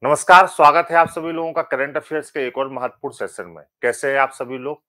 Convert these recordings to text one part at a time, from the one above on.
नमस्कार, स्वागत है आप सभी लोगों का करंट अफेयर्स के एक और महत्वपूर्ण सेशन में। कैसे हैं आप सभी लोग?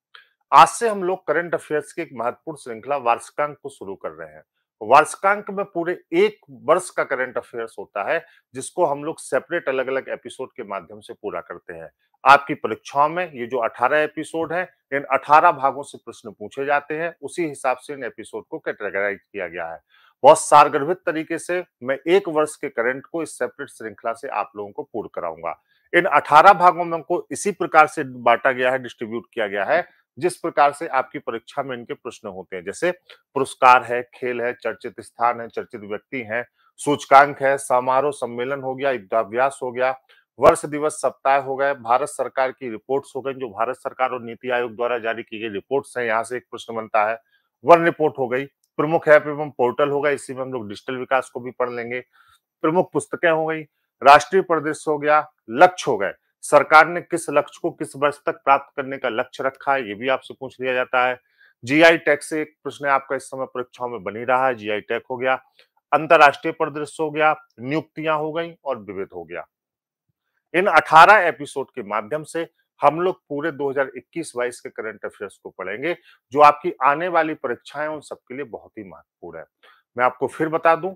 आज से हम लोग करंट अफेयर्स की एक महत्वपूर्ण श्रृंखला वार्षिकांक को शुरू कर रहे हैं। वार्षिकांक में पूरे 1 वर्ष का करंट अफेयर्स होता है, जिसको हम लोग सेपरेट अलग-अलग एपिसोड के माध्यम से पूरा करते हैं। आपकी परीक्षाओं में ये जो 18 एपिसोड हैं, इन 18 भागों से प्रश्न पूछे जाते हैं, उसी हिसाब से इन एपिसोड को कैटेगराइज किया गया है। बहुत सारगर्भित तरीके से मैं 1 वर्ष के करंट को इस सेपरेट श्रृंखला से आप लोगों को पूर्ण कराऊंगा। इन 18 भागों में को इसी प्रकार से बांटा गया है, डिस्ट्रीब्यूट किया गया है, जिस प्रकार से आपकी परीक्षा में इनके प्रश्न होते हैं। जैसे पुरस्कार है, खेल है, चर्चित स्थान है, चर्चित व्यक्ति हैं, सूचकांक है, समारोह सम्मेलन हो गया, युद्धाभ्यास हो गया, वर्ष दिवस सप्ताह हो गए, भारत सरकार की रिपोर्ट्स हो गई, जो भारत सरकार और नीति आयोग द्वारा जारी की गई रिपोर्ट्स हैं, यहाँ से एक प्रश्न बनता है। वन रिपोर्ट हो गई, प्रमुख ऐप एवं पोर्टल होगा, इसी में हम लोग डिजिटल विकास को भी पढ़ लेंगे। प्रमुख पुस्तकें हो गई, राष्ट्रीय परिदृश्य हो गया, लक्ष्य हो गए, सरकार ने किस लक्ष्य को किस वर्ष तक प्राप्त करने का लक्ष्य रखा है, ये भी आपसे पूछ लिया जाता है। जीआई टैग से एक प्रश्न आपका इस समय परीक्षाओं में बन ही रहा है, जीआई टैग हो गया, अंतरराष्ट्रीय परिदृश्य हो गया, नियुक्तियां हो गई और विविध हो गया। इन 18 एपिसोड के माध्यम से हम लोग पूरे 2021-22 के करंट अफेयर्स को पढ़ेंगे, जो आपकी आने वाली परीक्षाएं उन सबके लिए बहुत ही महत्वपूर्ण है। मैं आपको फिर बता दूं,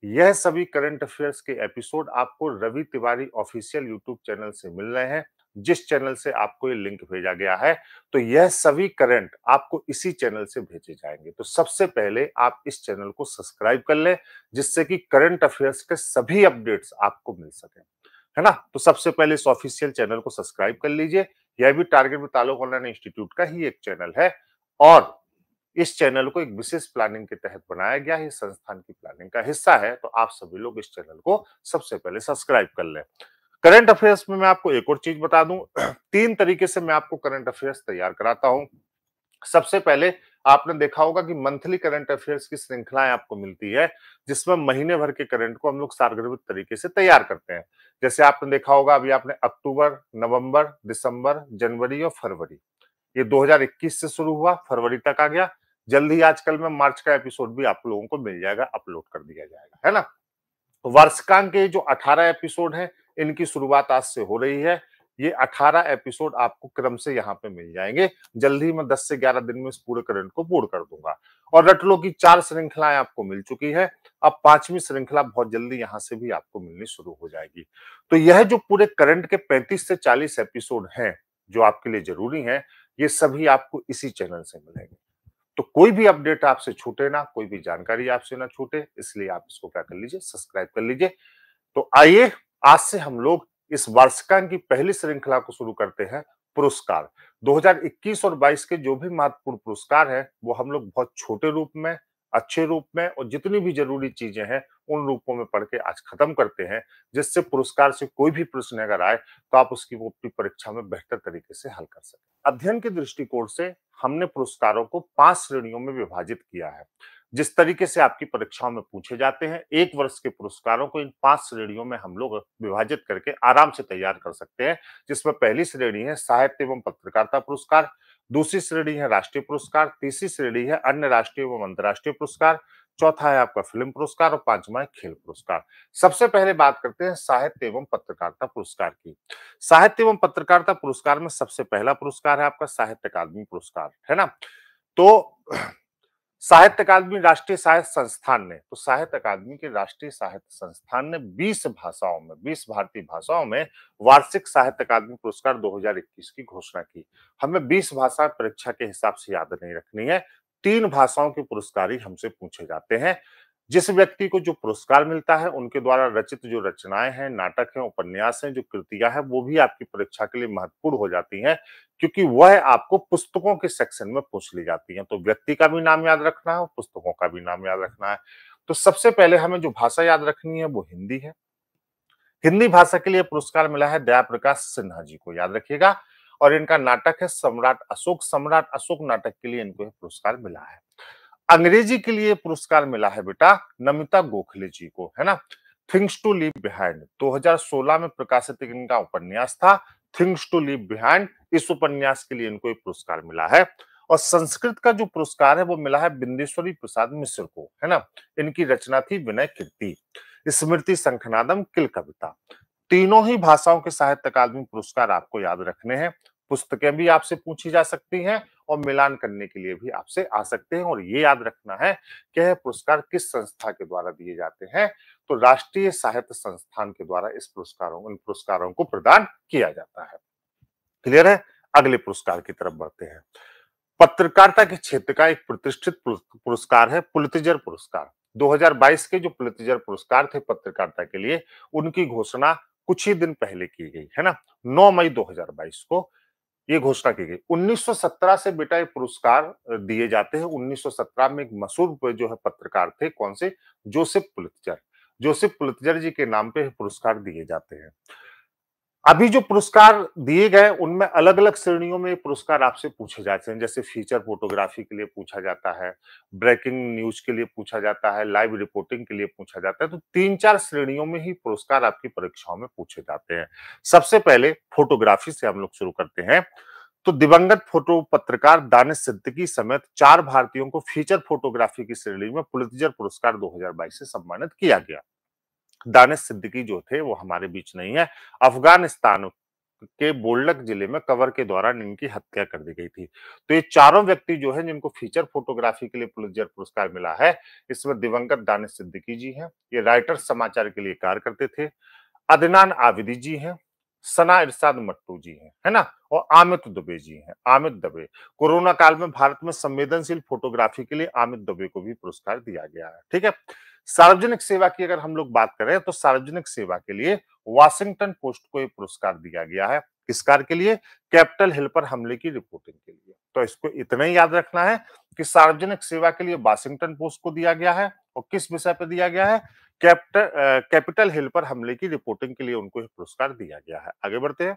यह सभी करंट अफेयर्स के एपिसोड आपको Ravi Tiwari official YouTube channel से मिल रहे हैं, जिस चैनल से आपको ये लिंक भेजा गया है। तो यह सभी करंट आपको इसी चैनल से भेजे जाएंगे। तो सबसे पहले आप इस चैनल को सब्सक्राइब कर लें, जिससे कि करंट अफेयर्स के सभी अपडेट्स आपको मिल सके, है ना? तो सबसे पहले इस ऑफिशियल चैनल को सब्सक्राइब कर लीजिए। यह भी टारगेट विद ताल्लुक ऑनलाइन इंस्टीट्यूट का ही एक चैनल है और इस चैनल को एक विशेष प्लानिंग के तहत बनाया गया है, संस्थान की प्लानिंग का हिस्सा है। तो आप सभी लोग इस चैनल को सबसे पहले सब्सक्राइब कर लें। करंट अफेयर्स में मैं आपको एक और चीज बता दूं, 3 तरीके से मैं आपको करंट अफेयर्स तैयार कराता हूं। सबसे पहले आपने देखा होगा कि मंथली करंट अफेयर्स की श्रृंखलाएं आपको मिलती है, जिसमें महीने भर के करंट को हम लोग सारगर्भित तरीके से तैयार करते हैं। जैसे आपने देखा होगा, अभी आपने अक्टूबर, नवंबर, दिसंबर, जनवरी और फरवरी, ये 2021 से शुरू हुआ, फरवरी तक आ गया। जल्द ही आजकल में मार्च का एपिसोड भी आप लोगों को मिल जाएगा, अपलोड कर दिया जाएगा, है ना? वर्षकांक के जो 18 एपिसोड हैं, इनकी शुरुआत आज से हो रही है। ये 18 एपिसोड आपको क्रम से यहाँ पे मिल जाएंगे। जल्द ही मैं 10 से 11 दिन में इस पूरे करंट को पूर्ण कर दूंगा। और रट लो की 4 श्रृंखलाएं आपको मिल चुकी है। अब 5वीं श्रृंखला बहुत जल्दी यहाँ से भी आपको मिलनी शुरू हो जाएगी। तो यह जो पूरे करंट के 35 से 40 एपिसोड हैं, जो आपके लिए जरूरी हैं, ये सभी आपको इसी चैनल से मिलेंगे। तो कोई भी अपडेट आपसे छूटे ना, कोई भी जानकारी आपसे ना छूटे, इसलिए आप इसको क्या कर लीजिए, सब्सक्राइब कर लीजिए। तो आइए आज से हम लोग इस वार्षिकांक की पहली श्रृंखला को शुरू करते हैं, पुरस्कार। 2021 और 22 के जो भी महत्वपूर्ण पुरस्कार हैं, वो हम लोग बहुत छोटे रूप में, अच्छे रूप में और जितनी भी जरूरी चीजें हैं, उन रूपों में पढ़ के आज खत्म करते हैं, जिससे पुरस्कार से कोई भी प्रश्न अगर आए तो आप उसकी वो अपनी परीक्षा में बेहतर तरीके से हल कर सकें। अध्ययन के दृष्टिकोण से हमने पुरस्कारों को 5 श्रेणियों में विभाजित किया है। जिस तरीके से आपकी परीक्षाओं में पूछे जाते हैं, 1 वर्ष के पुरस्कारों को इन 5 श्रेणियों में हम लोग विभाजित करके आराम से तैयार कर सकते हैं। जिसमें पहली श्रेणी है साहित्य एवं पत्रकारिता पुरस्कार, दूसरी श्रेणी है राष्ट्रीय पुरस्कार, तीसरी श्रेणी है अन्य राष्ट्रीय एवं अंतर्राष्ट्रीय पुरस्कार, चौथा है आपका फिल्म पुरस्कार और 5वां है खेल पुरस्कार। सबसे पहले बात करते हैं साहित्य एवं पत्रकारिता पुरस्कार की। साहित्य एवं पत्रकारिता पुरस्कार में सबसे पहला पुरस्कार है आपका साहित्य अकादमी पुरस्कार, है ना? तो साहित्य अकादमी राष्ट्रीय साहित्य संस्थान ने, तो साहित्य अकादमी के राष्ट्रीय साहित्य संस्थान ने 20 भाषाओं में, 20 भारतीय भाषाओं में वार्षिक साहित्य अकादमी पुरस्कार 2021 की घोषणा की। हमें 20 भाषा परीक्षा के हिसाब से याद नहीं रखनी है, 3 भाषाओं के पुरस्कार ही हमसे पूछे जाते हैं। जिस व्यक्ति को जो पुरस्कार मिलता है, उनके द्वारा रचित जो रचनाएं हैं, नाटक हैं, उपन्यास हैं, जो कृतियां हैं, वो भी आपकी परीक्षा के लिए महत्वपूर्ण हो जाती हैं, क्योंकि वह आपको पुस्तकों के सेक्शन में पूछ ली जाती हैं। तो व्यक्ति का भी नाम याद रखना है और पुस्तकों का भी नाम याद रखना है। तो सबसे पहले हमें जो भाषा याद रखनी है वो हिंदी है। हिंदी भाषा के लिए पुरस्कार मिला है दया प्रकाश सिन्हा जी को, याद रखिएगा। और इनका नाटक है सम्राट अशोक। सम्राट अशोक नाटक के लिए इनको पुरस्कार मिला है। अंग्रेजी के लिए पुरस्कार मिला है बेटा नमिता गोखले जी को, है ना? थिंग्स टू लीव बिहाइंड 2016 में प्रकाशित इनका उपन्यास था, थिंग्स टू लीव बिहाइंड। इस उपन्यास के लिए इनको एक पुरस्कार मिला है। और संस्कृत का जो पुरस्कार है वो मिला है बिंदेश्वरी प्रसाद मिश्र को, है ना? इनकी रचना थी विनय कीर्ति, स्मृति शंखनादम किल कविता। तीनों ही भाषाओं के साहित्य अकादमी पुरस्कार आपको याद रखने हैं। पुस्तकें भी आपसे पूछी जा सकती हैं और मिलान करने के लिए भी आपसे आ सकते हैं और ये याद रखना है कि यह पुरस्कार किस संस्था के द्वारा दिए जाते हैं। तो राष्ट्रीय साहित्य संस्थान के द्वारा इन पुरस्कारों को प्रदान किया जाता है। क्लियर है? अगले पुरस्कार की तरफ बढ़ते हैं। पत्रकारिता के क्षेत्र का एक प्रतिष्ठित पुरस्कार है पुलित्जर पुरस्कार। 2022 के जो पुलित्जर पुरस्कार थे पत्रकारिता के लिए, उनकी घोषणा कुछ ही दिन पहले की गई है ना, 9 मई 2022 को ये घोषणा की गई। 1917 से बेटा ये पुरस्कार दिए जाते हैं। 1917 में एक मशहूर जो है पत्रकार थे, कौन से? Joseph Pulitzer. जोसेफ पुलित्जर जी के नाम पे पुरस्कार दिए जाते हैं। अभी जो पुरस्कार दिए गए उनमें अलग-अलग श्रेणियों में पुरस्कार आपसे पूछे जाते हैं, जैसे फीचर फोटोग्राफी के लिए पूछा जाता है, ब्रेकिंग न्यूज के लिए पूछा जाता है, लाइव रिपोर्टिंग के लिए पूछा जाता है। तो 3-4 श्रेणियों में ही पुरस्कार आपकी परीक्षाओं में पूछे जाते हैं। सबसे पहले फोटोग्राफी से हम लोग शुरू करते हैं। तो दिवंगत फोटो पत्रकार दानिश सिद्दीकी समेत 4 भारतीयों को फीचर फोटोग्राफी की श्रेणी में पुलित्जर पुरस्कार 2022 से सम्मानित किया गया। दानिश सिद्दीकी जो थे वो हमारे बीच नहीं है। अफगानिस्तान के बोल्डक जिले में कवर के दौरान इनकी हत्या कर दी गई थी। तो ये चारों व्यक्ति जो है जिनको फीचर फोटोग्राफी के लिए पुलित्जर पुरस्कार मिला है, इसमें दिवंगत दानिश सिद्दीकी जी हैं। ये राइटर समाचार के लिए कार्य करते थे। अदनान आबिदी जी हैं, सना इरशाद मट्टू जी हैं, है ना? और आमित दुबे जी हैं, आमित दुबे। कोरोना काल में भारत में संवेदनशील फोटोग्राफी के लिए आमित दुबे को भी पुरस्कार दिया गया है। ठीक है? सार्वजनिक सेवा की अगर हम लोग बात करें तो सार्वजनिक सेवा के लिए वॉशिंगटन पोस्ट को ये पुरस्कार दिया गया है। किस कार्य के लिए? कैपिटल हिल पर हमले की रिपोर्टिंग के लिए। तो इसको इतना ही याद रखना है कि सार्वजनिक सेवा के लिए वॉशिंगटन पोस्ट को दिया गया है और किस विषय पर दिया गया है? कैपिटल हिल पर हमले की रिपोर्टिंग के लिए उनको ये पुरस्कार दिया गया है। आगे बढ़ते हैं।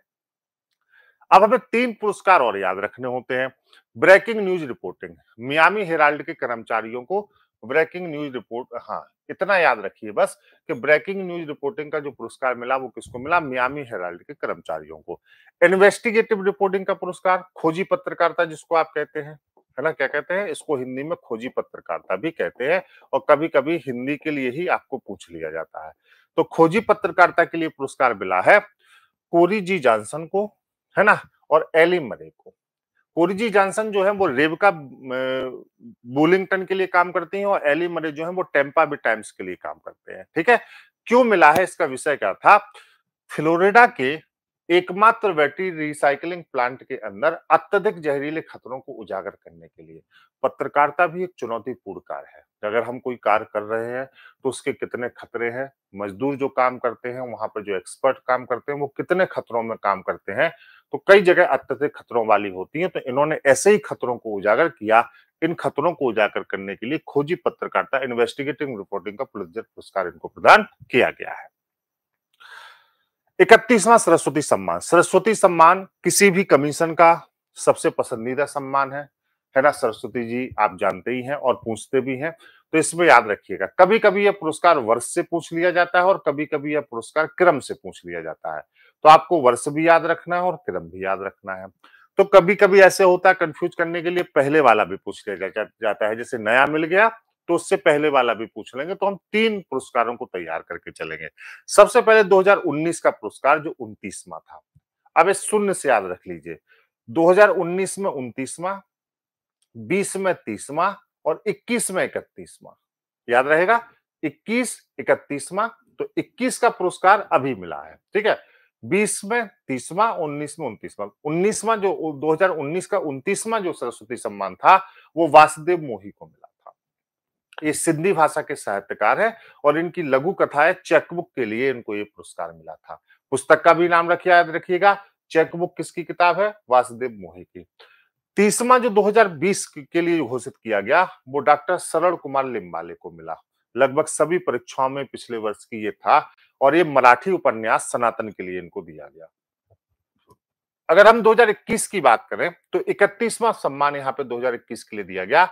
अब हमें 3 पुरस्कार और याद रखने होते हैं। Breaking news reporting, Miami Herald के कर्मचारियों को ब्रेकिंग न्यूज रिपोर्ट, हाँ, इतना याद रखिए बस कि ब्रेकिंग न्यूज रिपोर्टिंग का जो पुरस्कार मिला वो किसको मिला? मियामी हेराल्ड के कर्मचारियों को। इन्वेस्टिगेटिव रिपोर्टिंग का पुरस्कार, खोजी पत्रकारिता जिसको आप कहते हैं, है ना? क्या कहते हैं इसको? हिंदी में खोजी पत्रकारिता भी कहते हैं और कभी-कभी हिंदी के लिए ही आपको पूछ लिया जाता है। तो खोजी पत्रकारिता के लिए पुरस्कार मिला है कोरी जी जॉनसन को, है ना? और एली मरे को। कोरी जी जॉनसन जो है वो रेबका बुलिंगटन के लिए काम करती हैं और एली मरे जो है वो टेम्पा बे टाइम्स के लिए काम करते हैं। ठीक है? क्यों मिला है? इसका विषय क्या था? फ्लोरिडा के एकमात्र बैटरी रिसाइकलिंग प्लांट के अंदर अत्यधिक जहरीले खतरों को उजागर करने के लिए। पत्रकारिता भी एक चुनौतीपूर्ण कार्य है। अगर हम कोई कार्य कर रहे हैं तो उसके कितने खतरे हैं, मजदूर जो काम करते हैं, वहां पर जो एक्सपर्ट काम करते हैं, वो कितने खतरों में काम करते हैं। तो कई जगह अत्यधिक खतरों वाली होती है, तो इन्होंने ऐसे ही खतरों को उजागर किया। इन खतरों को उजागर करने के लिए खोजी पत्रकारिता इन्वेस्टिगेटिव रिपोर्टिंग का पुलित्जर पुरस्कार इनको प्रदान किया गया है। 31वां सरस्वती सम्मान। सरस्वती सम्मान किसी भी कमीशन का सबसे पसंदीदा सम्मान है ना? सरस्वती जी आप जानते ही हैं और पूछते भी हैं, तो इसमें याद रखिएगा। कभी-कभी यह पुरस्कार वर्ष से पूछ लिया जाता है और कभी-कभी यह पुरस्कार क्रम से पूछ लिया जाता है। तो आपको वर्ष भी याद रखना है और क्रम भी याद रखना है। तो कभी-कभी ऐसे होता है, कंफ्यूज करने के लिए पहले वाला भी पूछ लिया जाता है। जैसे नया मिल गया तो उससे पहले वाला भी पूछ लेंगे, तो हम 3 पुरस्कारों को तैयार करके चलेंगे। सबसे पहले 2019 का पुरस्कार जो 29वां था। अब इस शून्य से याद रख लीजिए। 2019 में 29वां, 20 में 30वां और 21 में 31वां। याद रहेगा? 21, 31वां। तो 21 का पुरस्कार अभी मिला है। ठीक है? 20 में 30वां, 19 में 29वां। 19वां जो 2019 का 29वां जो सरस्वती सम्मान था, वो वासुदेव मोही को मिला था। ये सिंधी भाषा के साहित्यकार हैं और इनकी लघु कथाएं चेकबुक के लिए इनको ये पुरस्कार मिला था। पुस्तक का भी नाम याद रखिएगा। चेकबुक किसकी किताब है? वासुदेव मोही की। 30वां जो 2020 के लिए घोषित किया गया वो डॉक्टर शरण कुमार लिम्बाले को मिला। लगभग सभी परीक्षाओं में पिछले वर्ष की ये था और ये मराठी उपन्यास सनातन के लिए इनको दिया गया। अगर हम 2021 की बात करें तो 31वां सम्मान यहाँ पे 2021 के लिए दिया गया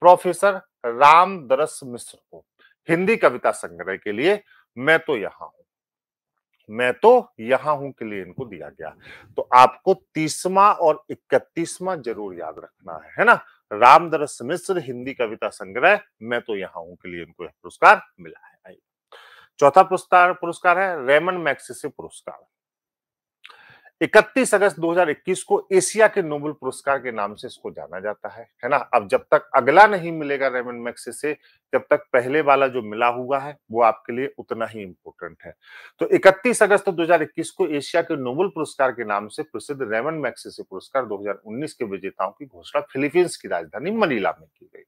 प्रोफेसर रामदरस मिश्र को, हिंदी कविता संग्रह के लिए मैं तो यहाँ हूं, मैं तो यहाँ हूं के लिए इनको दिया गया। तो आपको 30वां और 31वां जरूर याद रखना है ना? रामदरस मिश्र हिंदी कविता संग्रह मैं तो यहाँ हूं के लिए इनको यह पुरस्कार मिला है। चौथा पुरस्कार पुरस्कार है रेमन मैग्सेसे पुरस्कार। 31 अगस्त 2021 को एशिया के नोबेल पुरस्कार के नाम से इसको जाना जाता है ना? अब जब तक अगला नहीं मिलेगा रेमन मैग्सेसे, जब तक पहले वाला जो मिला हुआ है वो आपके लिए उतना ही इंपॉर्टेंट है। तो 31 अगस्त 2021 को एशिया के नोबेल पुरस्कार के नाम से प्रसिद्ध रेमन मैग्सेसे पुरस्कार 2019 के विजेताओं की घोषणा फिलीपींस की राजधानी मनीला में की गई।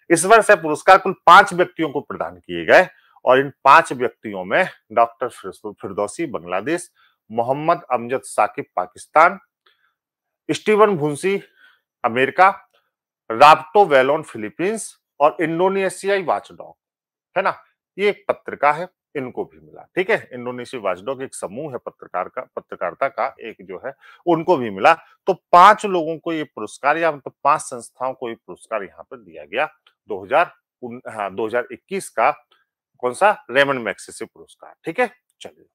इस वर्ष यह पुरस्कार कुल 5 व्यक्तियों को प्रदान किए गए और इन 5 व्यक्तियों में doctor Firdausi Bangladesh, Mohammad Amjad Saqib Pakistan, Steven Muncy America, Roberto Ballon Philippines और इंडोनेशियाई वाचडॉग, है ना? ये एक पत्रिका है, इनको भी मिला। ठीक है, इंडोनेशियाई वाचडॉग एक समूह है पत्रकारिता का एक जो है, उनको भी मिला। तो 5 लोगों को ये पुरस्कार या मतलब 5 संस्थाओं को ये पुरस्कार यहाँ पर दिया गया 2021 का कौन सा रेमन मैग्सेसे पुरस्कार। ठीक है, चलिए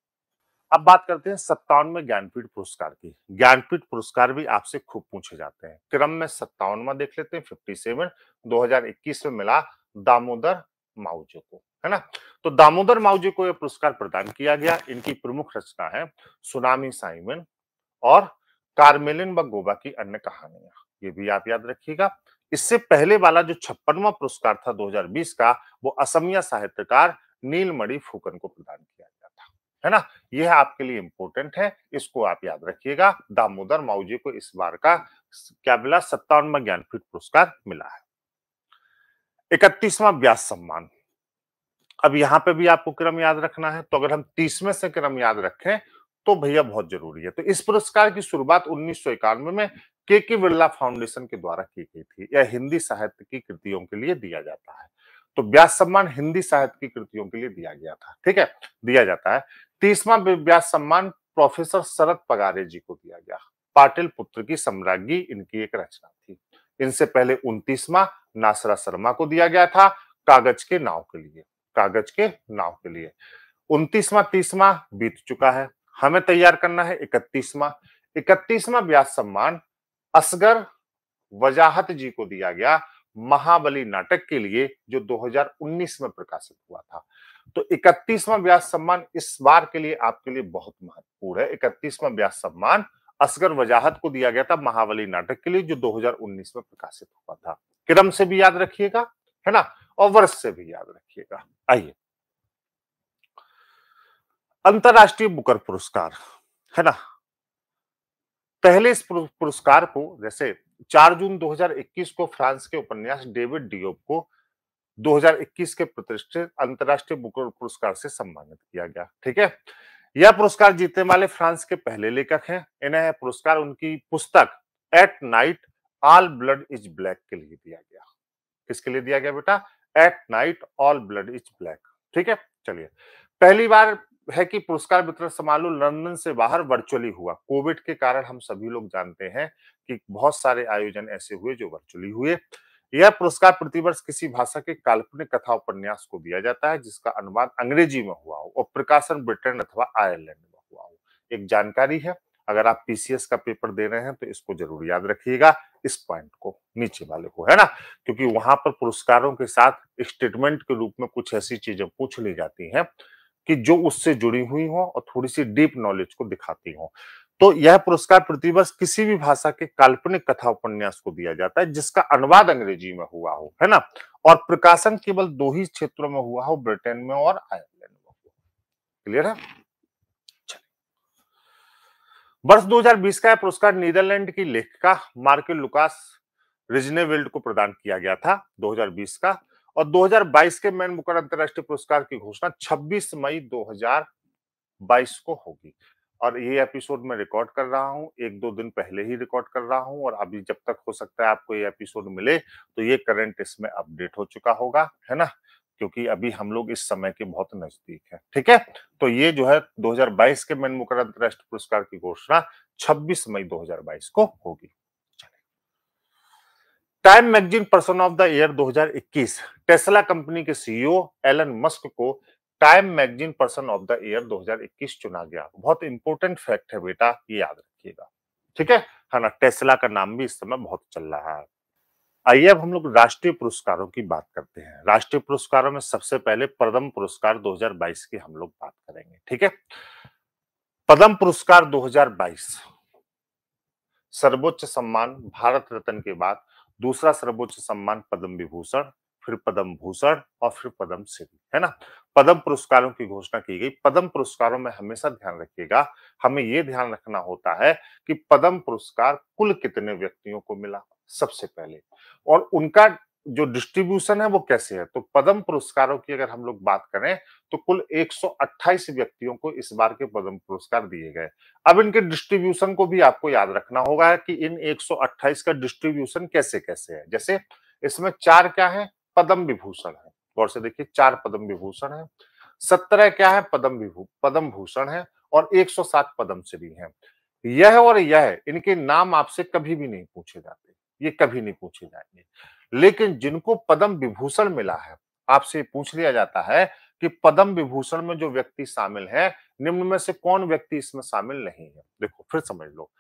अब बात करते हैं 57वें ज्ञानपीठ पुरस्कार की। ज्ञानपीठ पुरस्कार भी आपसे खूब पूछे जाते हैं। क्रम में 57वां देख लेते हैं, 57 2021 में मिला दामोदर मावजो को, है ना? तो दामोदर मावजो को यह पुरस्कार प्रदान किया गया। इनकी प्रमुख रचना है सुनामी साइमन और कार्मेलिन व गोवा की अन्य कहानियां। ये भी आप याद रखिएगा। इससे पहले वाला जो 56वां पुरस्कार था 2020 का, वो असमिया साहित्यकार नीलमणि फुकन को प्रदान किया गया था, है ना? यह आपके लिए इंपॉर्टेंट है, इसको आप याद रखिएगा। दामोदर मावजो को इस बार का क्या मिला? 57वां ज्ञानपीठ पुरस्कार मिला है। 31वां व्यास सम्मान। अब यहाँ पे भी आपको क्रम याद रखना है, तो अगर हम 30वें से क्रम याद रखें तो भैया बहुत जरूरी है। तो इस पुरस्कार की शुरुआत 1991 में के बिरला फाउंडेशन के द्वारा की गई थी। यह हिंदी साहित्य की कृतियों के लिए दिया जाता है। तो व्यास सम्मान हिंदी साहित्य की कृतियों के लिए दिया गया था। ठीक है, दिया जाता है। 30वां व्यास सम्मान प्रोफेसर शरद पगारे जी को दिया गया। पाटिल पुत्र की सम्राज्ञी इनकी एक रचना थी। इनसे पहले 29वां नासरा शर्मा को दिया गया था, कागज के नाव के लिए। कागज के नाव के लिए 29वां 30वां बीत चुका है। हमें तैयार करना है 31वां। 31वां व्यास सम्मान असगर वजाहत जी को दिया गया महाबली नाटक के लिए, जो 2019 में प्रकाशित हुआ था। तो 31वां व्यास सम्मान इस बार के लिए आपके लिए बहुत महत्वपूर्ण है। 31वां व्यास सम्मान असगर वजाहत को दिया गया था महाबली नाटक के लिए, जो 2019 में प्रकाशित हुआ था। क्रम से भी याद रखिएगा, है ना? और वर्ष से भी याद रखिएगा। आइए, अंतरराष्ट्रीय बुकर पुरस्कार, है ना? पहले इस पुरस्कार को जैसे 4 जून 2021 को फ्रांस के उपन्यास डेविड डियोप को 2021 के प्रतिष्ठित अंतरराष्ट्रीय बुकर पुरस्कार से सम्मानित किया गया। ठीक है, यह पुरस्कार जीतने वाले फ्रांस के पहले लेखक हैं। इन्हें यह पुरस्कार उनकी पुस्तक at night all blood is black के लिए दिया गया। किसके लिए दिया गया बेटा? At night all blood is black. ठीक है, चलिए, पहली बार है कि पुरस्कार वितरण समारोह लंदन से बाहर वर्चुअली हुआ। कोविड के कारण हम सभी लोग जानते हैं कि बहुत सारे आयोजन ऐसे हुए जो वर्चुअली हुए। यह पुरस्कार प्रतिवर्ष किसी भाषा के काल्पनिक कथा उपन्यास को दिया जाता है जिसका अनुवाद अंग्रेजी में हुआ हो और प्रकाशन ब्रिटेन अथवा आयरलैंड में हुआ हो। एक जानकारी है, अगर आप पीसीएस का पेपर दे रहे हैं तो इसको जरूर याद रखिएगा, इस पॉइंट को, नीचे वाले को, है ना? क्योंकि वहां पर पुरस्कारों के साथ स्टेटमेंट के रूप में कुछ ऐसी चीजें पूछ ली जाती हैं कि जो उससे जुड़ी हुई हो और थोड़ी सी डीप नॉलेज को दिखाती हो। तो यह पुरस्कार प्रतिवर्ष किसी भी भाषा के काल्पनिक कथा उपन्यास को दिया जाता है जिसका अनुवाद अंग्रेजी में हुआ हो, है ना? और प्रकाशन केवल 2 ही क्षेत्रों में हुआ हो, ब्रिटेन में और आयरलैंड में हुआ। क्लियर है? वर्ष 2020 का यह पुरस्कार नीदरलैंड की लेखिका मार्के लुकास रिजनेवेल्ड को प्रदान किया गया था 2020 का। और 2022 के मैन बुकर अंतरराष्ट्रीय पुरस्कार की घोषणा 26 मई 2022 को होगी। और ये एपिसोड मैं रिकॉर्ड कर रहा हूँ, 1-2 दिन पहले ही रिकॉर्ड कर रहा हूँ, और अभी जब तक हो सकता है आपको ये एपिसोड मिले तो ये करंट इसमें अपडेट हो चुका होगा, है ना? क्योंकि अभी हम लोग इस समय के बहुत नजदीक है। ठीक है, तो ये जो है 2022 के मैन बुकर अंतरराष्ट्रीय पुरस्कार की घोषणा 26 मई 2022 को होगी। Time magazine person of the year 2021 Tesla company के सीईओ एलन मस्क को time magazine person of the year 2021 चुना गया। बहुत इंपॉर्टेंट फैक्ट है बेटा, ये याद रखिएगा। ठीक है ना? टेस्ला का नाम भी इस समय बहुत चल रहा है। आइए अब हम लोग राष्ट्रीय पुरस्कारों की बात करते हैं। राष्ट्रीय पुरस्कारों में सबसे पहले पद्म पुरस्कार 2022 की हम लोग बात करेंगे, ठीक है। पद्म पुरस्कार 2022 सर्वोच्च सम्मान भारत रत्न के बाद दूसरा सर्वोच्च सम्मान पद्म विभूषण, फिर पद्म भूषण और फिर पद्म श्री, है ना। पद्म पुरस्कारों की घोषणा की गई। पद्म पुरस्कारों में हमेशा ध्यान रखिएगा, हमें यह ध्यान रखना होता है कि पद्म पुरस्कार कुल कितने व्यक्तियों को मिला सबसे पहले, और उनका जो डिस्ट्रीब्यूशन है वो कैसे है। तो पद्म पुरस्कारों की अगर हम लोग बात करें तो कुल 128 व्यक्तियों को इस बार के पद्म पुरस्कार दिए गए। अब इनके डिस्ट्रीब्यूशन को भी आपको याद रखना होगा कि इन 128 का डिस्ट्रीब्यूशन कैसे-कैसे है। जैसे इसमें 4 क्या है, पद्म विभूषण है। गौर से देखिए 4 पद्म विभूषण है, 17 क्या है, पद्म भूषण है और 107 पद्मश्री हैं। यह और यह इनके नाम आपसे कभी भी नहीं पूछे जाते, ये कभी नहीं पूछे जाएंगे। लेकिन जिनको पद्म विभूषण मिला है, आपसे पूछ लिया जाता है कि पद्म विभूषण में जो व्यक्ति शामिल है, निम्न में से कौन व्यक्ति इसमें शामिल नहीं है। देखो फिर समझ लो,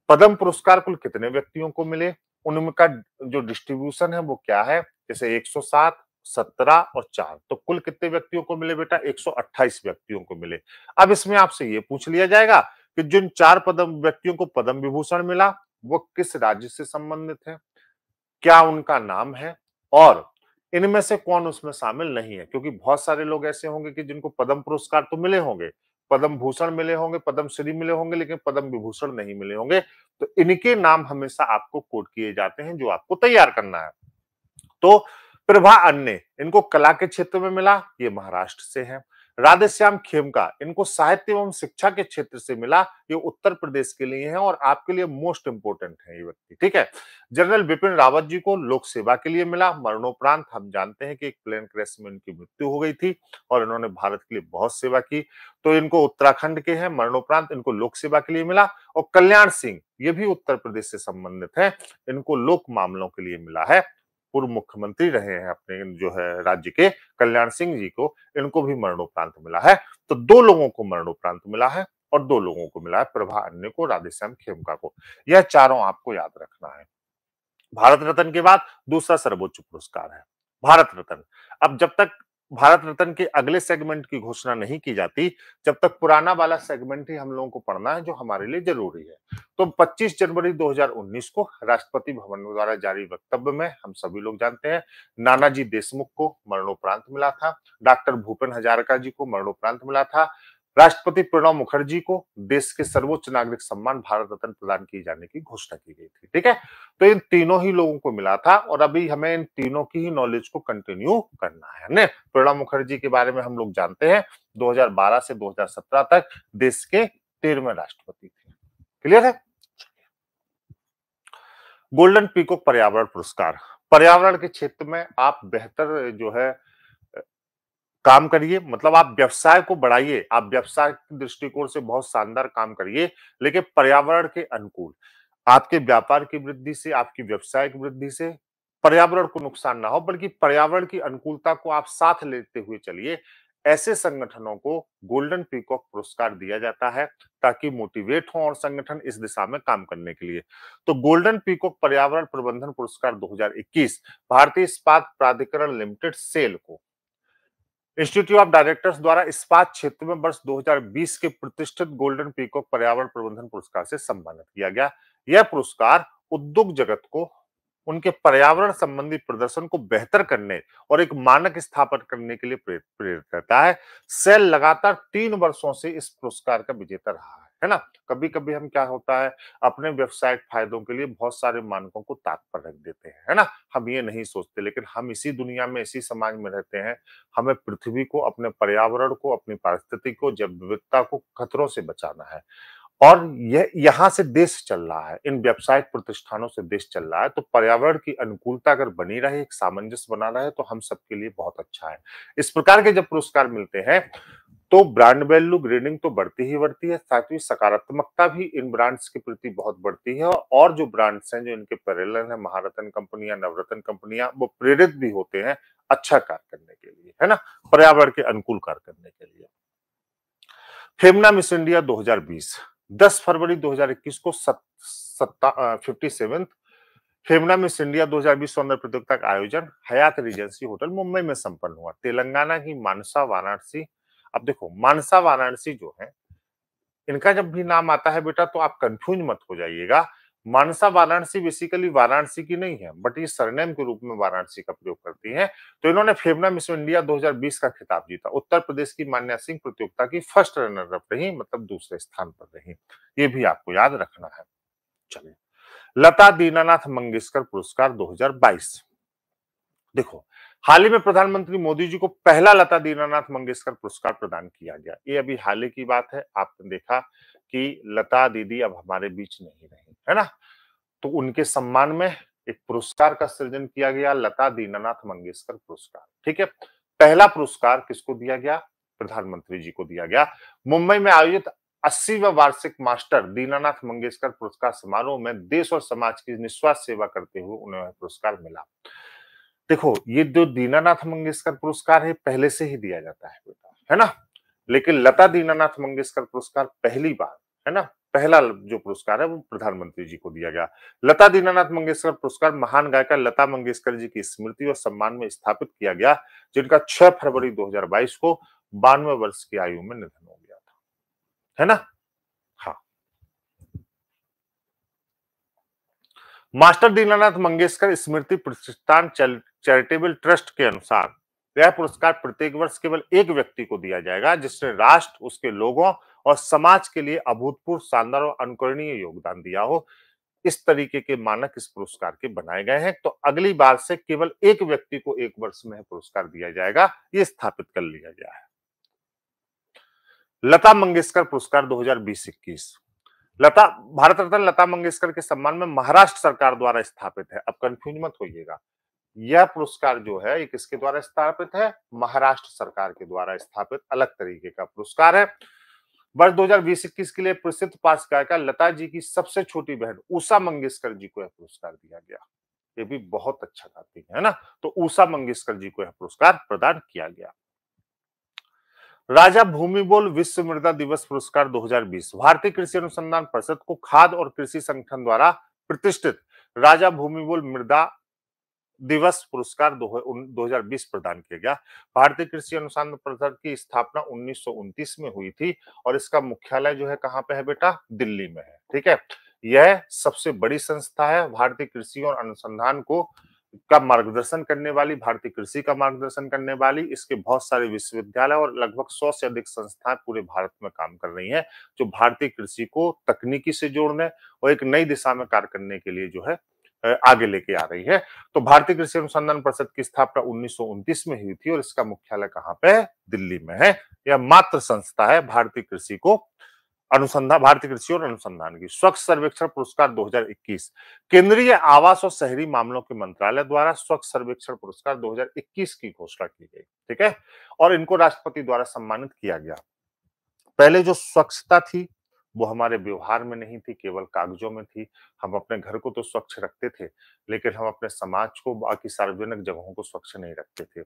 पद्म पुरस्कार कुल कितने व्यक्तियों को मिले, उनका जो डिस्ट्रीब्यूशन है वो क्या है। जैसे 107, 17 और 4, तो कुल कितने व्यक्तियों को मिले बेटा, 128 व्यक्तियों को मिले। अब इसमें आपसे ये पूछ लिया जाएगा कि जिन 4 पद्म व्यक्तियों को पद्म विभूषण मिला वो किस राज्य से संबंधित है, क्या उनका नाम है, और इनमें से कौन उसमें शामिल नहीं है। क्योंकि बहुत सारे लोग ऐसे होंगे कि जिनको पद्म पुरस्कार तो मिले होंगे, पद्म भूषण मिले होंगे, पद्म श्री मिले होंगे, लेकिन पद्म विभूषण नहीं मिले होंगे। तो इनके नाम हमेशा आपको कोट किए जाते हैं जो आपको तैयार करना है। तो प्रभा अन्य इनको कला के क्षेत्र में मिला, ये महाराष्ट्र से है। राधेश्याम खेमका इनको साहित्य एवं शिक्षा के क्षेत्र से मिला, ये उत्तर प्रदेश के लिए है और आपके लिए मोस्ट इंपोर्टेंट है ये व्यक्ति, ठीक है। जनरल बिपिन रावत जी को लोक सेवा के लिए मिला। मरणोपरांत हम जानते हैं कि एक प्लेन क्रैश में इनकी मृत्यु हो गई थी और इन्होंने भारत के लिए बहुत सेवा की, तो इनको उत्तराखंड के हैं। मरणोपरांत इनको लोक सेवा के लिए मिला। और कल्याण सिंह ये भी उत्तर प्रदेश से संबंधित है, इनको लोक मामलों के लिए मिला है। पूर्व मुख्यमंत्री रहे हैं अपने जो है राज्य के, कल्याण सिंह जी को, इनको भी मरणोपरांत मिला है। तो 2 लोगों को मरणोपरांत मिला है और 2 लोगों को मिला है, प्रभा अन्य को, राधेश्याम खेमका को। यह चारों आपको याद रखना है। भारत रत्न के बाद दूसरा सर्वोच्च पुरस्कार है भारत रत्न। अब जब तक भारत रत्न के अगले सेगमेंट की घोषणा नहीं की जाती, जब तक पुराना वाला सेगमेंट ही हम लोगों को पढ़ना है जो हमारे लिए जरूरी है। तो 25 जनवरी 2019 को राष्ट्रपति भवन द्वारा जारी वक्तव्य में हम सभी लोग जानते हैं नानाजी देशमुख को मरणोपरांत मिला था, डॉक्टर भूपेन हजारिका जी को मरणोपरांत मिला था, राष्ट्रपति प्रणब मुखर्जी को देश के सर्वोच्च नागरिक सम्मान भारत रत्न प्रदान किए जाने की घोषणा की गई थी, ठीक है। तो इन तीनों ही लोगों को मिला था और अभी हमें इन तीनों की ही नॉलेज को कंटिन्यू करना है ने। प्रणब मुखर्जी के बारे में हम लोग जानते हैं 2012 से 2017 तक देश के 13वें राष्ट्रपति थे। क्लियर है। गोल्डन पीकॉक पर्यावरण पुरस्कार, पर्यावरण के क्षेत्र में आप बेहतर जो है काम करिए, मतलब आप व्यवसाय को बढ़ाइए, आप व्यवसाय के दृष्टिकोण से बहुत शानदार काम करिए, लेकिन पर्यावरण के अनुकूल। आपके व्यापार की वृद्धि से, आपकी व्यवसाय की वृद्धि से पर्यावरण को नुकसान ना हो, बल्कि पर्यावरण की अनुकूलता को आप साथ लेते हुए चलिए। ऐसे संगठनों को गोल्डन पीकॉक पुरस्कार दिया जाता है ताकि मोटिवेट हो और संगठन इस दिशा में काम करने के लिए। तो गोल्डन पीकॉक पर्यावरण प्रबंधन पुरस्कार 2021 भारतीय इस्पात प्राधिकरण लिमिटेड सेल को इंस्टीट्यूट ऑफ डायरेक्टर्स द्वारा इस्पात क्षेत्र में वर्ष 2020 के प्रतिष्ठित गोल्डन पीकॉक पर्यावरण प्रबंधन पुरस्कार से सम्मानित किया गया। यह पुरस्कार उद्योग जगत को उनके पर्यावरण संबंधी प्रदर्शन को बेहतर करने और एक मानक स्थापित करने के लिए प्रेरित करता है। सेल लगातार 3 वर्षों से इस पुरस्कार का विजेता रहा है ना। कभी कभी हम क्या होता है, अपने व्यवसायिक फायदों के लिए बहुत सारे मानकों को ताक पर रख देते हैं, है ना। हम ये नहीं सोचते, लेकिन हम इसी दुनिया में, इसी समाज में रहते हैं। हमें पृथ्वी को, अपने पर्यावरण को, अपनी पारिस्थितिकी को, जैव विविधता को खतरों से बचाना है। और यह यहाँ से देश चल रहा है, इन व्यावसायिक प्रतिष्ठानों से देश चल रहा है। तो पर्यावरण की अनुकूलता अगर बनी रहे, एक सामंजस्य बना रहे, तो हम सबके लिए बहुत अच्छा है। इस प्रकार के जब पुरस्कार मिलते हैं तो ब्रांड वैल्यू ग्रेडिंग तो बढ़ती ही बढ़ती है, साथ ही सकारात्मकता भी इन ब्रांड्स के प्रति बहुत बढ़ती है। और जो ब्रांड्स हैं, जो इनके पैरेलल है, महारत्न कंपनियां, नवरत्न कंपनियां, वो प्रेरित भी होते हैं अच्छा कार्य करने के लिए, है ना, पर्यावरण के अनुकूल कार्य करने के लिए। फेमना मिस इंडिया 2020 10 फरवरी 2021 को 57 फेमना मिस इंडिया 2020 सौंदर्य प्रतियोगिता का आयोजन हयात रिजेंसी होटल मुंबई में संपन्न हुआ। तेलंगाना की मानसा वाराणसी, अब देखो मानसा वाराणसी जो है, इनका जब भी नाम आता है बेटा तो आप कंफ्यूज मत हो जाइएगा। मानसा वाराणसी बेसिकली वाराणसी की नहीं है, बट ये सरनेम के रूप में वाराणसी का प्रयोग करती है। तो इन्होंने फेमना मिस इंडिया 2020 का खिताब जीता। उत्तर प्रदेश की मान्या सिंह प्रतियोगिता की फर्स्ट रनर अप रही, मतलब दूसरे स्थान पर रही। ये भी आपको याद रखना है। चलिए, लता दीनानाथ मंगेशकर पुरस्कार 2022। देखो, हाल ही में प्रधानमंत्री मोदी जी को पहला लता दीनानाथ मंगेशकर पुरस्कार प्रदान किया गया। ये अभी हाल ही की बात है। आपने देखा कि लता दीदी अब हमारे बीच नहीं रही, है ना? तो उनके सम्मान में एक पुरस्कार का सृजन किया गया, लता दीनानाथ मंगेशकर पुरस्कार। ठीक है, पहला पुरस्कार किसको दिया गया? प्रधानमंत्री जी को दिया गया। मुंबई में आयोजित 80वां वार्षिक मास्टर दीनानाथ मंगेशकर पुरस्कार समारोह में देश और समाज की निस्वार्थ सेवा करते हुए उन्हें पुरस्कार मिला। देखो, ये जो दीनानाथ मंगेशकर पुरस्कार है पहले से ही दिया जाता है बेटा, है ना? लेकिन लता दीनानाथ मंगेशकर पुरस्कार पहली बार, है ना, पहला जो पुरस्कार है वो प्रधानमंत्री जी को दिया गया। लता दीनानाथ मंगेशकर पुरस्कार महान गायिका लता मंगेशकर जी की स्मृति और सम्मान में स्थापित किया गया, जिनका 6 फरवरी 2022 को 92 वर्ष की आयु में निधन हो गया था, है ना? हाँ। मास्टर दीनानाथ मंगेशकर स्मृति प्रतिष्ठान चैरिटेबल ट्रस्ट के अनुसार यह पुरस्कार प्रत्येक वर्ष केवल एक व्यक्ति को दिया जाएगा जिसने राष्ट्र, उसके लोगों और समाज के लिए अभूतपूर्व, शानदार और अनुकरणीय योगदान दिया हो। इस तरीके के मानक इस पुरस्कार के बनाए गए हैं। तो अगली बार से केवल एक व्यक्ति को एक वर्ष में पुरस्कार दिया जाएगा, ये स्थापित कर लिया गया है। लता मंगेशकर पुरस्कार 2020-21। लता भारत रत्न लता मंगेशकर के सम्मान में महाराष्ट्र सरकार द्वारा स्थापित है। अब कंफ्यूज मत होइएगा, यह पुरस्कार जो है ये किसके द्वारा स्थापित है? महाराष्ट्र सरकार के द्वारा स्थापित अलग तरीके का पुरस्कार है। वर्ष 2020-21 के लिए प्रसिद्ध पार्श्व गायिका लता जी की सबसे छोटी बहन उषा मंगेशकर जी को यह पुरस्कार दिया गया। ये भी बहुत अच्छा गाती है ना? तो उषा मंगेशकर जी को यह पुरस्कार प्रदान किया गया। राजा भूमिबोल विश्व मृदा दिवस पुरस्कार 2020। भारतीय कृषि अनुसंधान परिषद को खाद्य और कृषि संगठन द्वारा प्रतिष्ठित राजा भूमिबोल मृदा दिवस पुरस्कार 2020 प्रदान किया गया। भारतीय कृषि अनुसंधान परिषद की स्थापना 1929 में हुई थी और इसका मुख्यालय जो है कहाँ पे है बेटा? दिल्ली में है। ठीक है, यह सबसे बड़ी संस्था है भारतीय कृषि और अनुसंधान को का मार्गदर्शन करने वाली, भारतीय कृषि का मार्गदर्शन करने वाली। इसके बहुत सारे विश्वविद्यालय और लगभग 100 से अधिक संस्थाएं पूरे भारत में काम कर रही हैं, जो भारतीय कृषि को तकनीकी से जोड़ने और एक नई दिशा में कार्य करने के लिए जो है आगे लेके आ रही है। तो भारतीय कृषि अनुसंधान परिषद की स्थापना 1929 में हुई थी और इसका मुख्यालय कहाँ पे है? दिल्ली में है। यह मात्र संस्था है भारतीय कृषि को अनुसंधान, भारतीय कृषि और अनुसंधान की। स्वच्छ सर्वेक्षण पुरस्कार 2021। केंद्रीय आवास और शहरी मामलों के मंत्रालय द्वारा स्वच्छ सर्वेक्षण पुरस्कार 2021 की घोषणा की गई। ठीक है, और इनको राष्ट्रपति द्वारा सम्मानित किया गया। पहले जो स्वच्छता थी वो हमारे व्यवहार में नहीं थी, केवल कागजों में थी। हम अपने घर को तो स्वच्छ रखते थे, लेकिन हम अपने समाज को, बाकी सार्वजनिक जगहों को स्वच्छ नहीं रखते थे।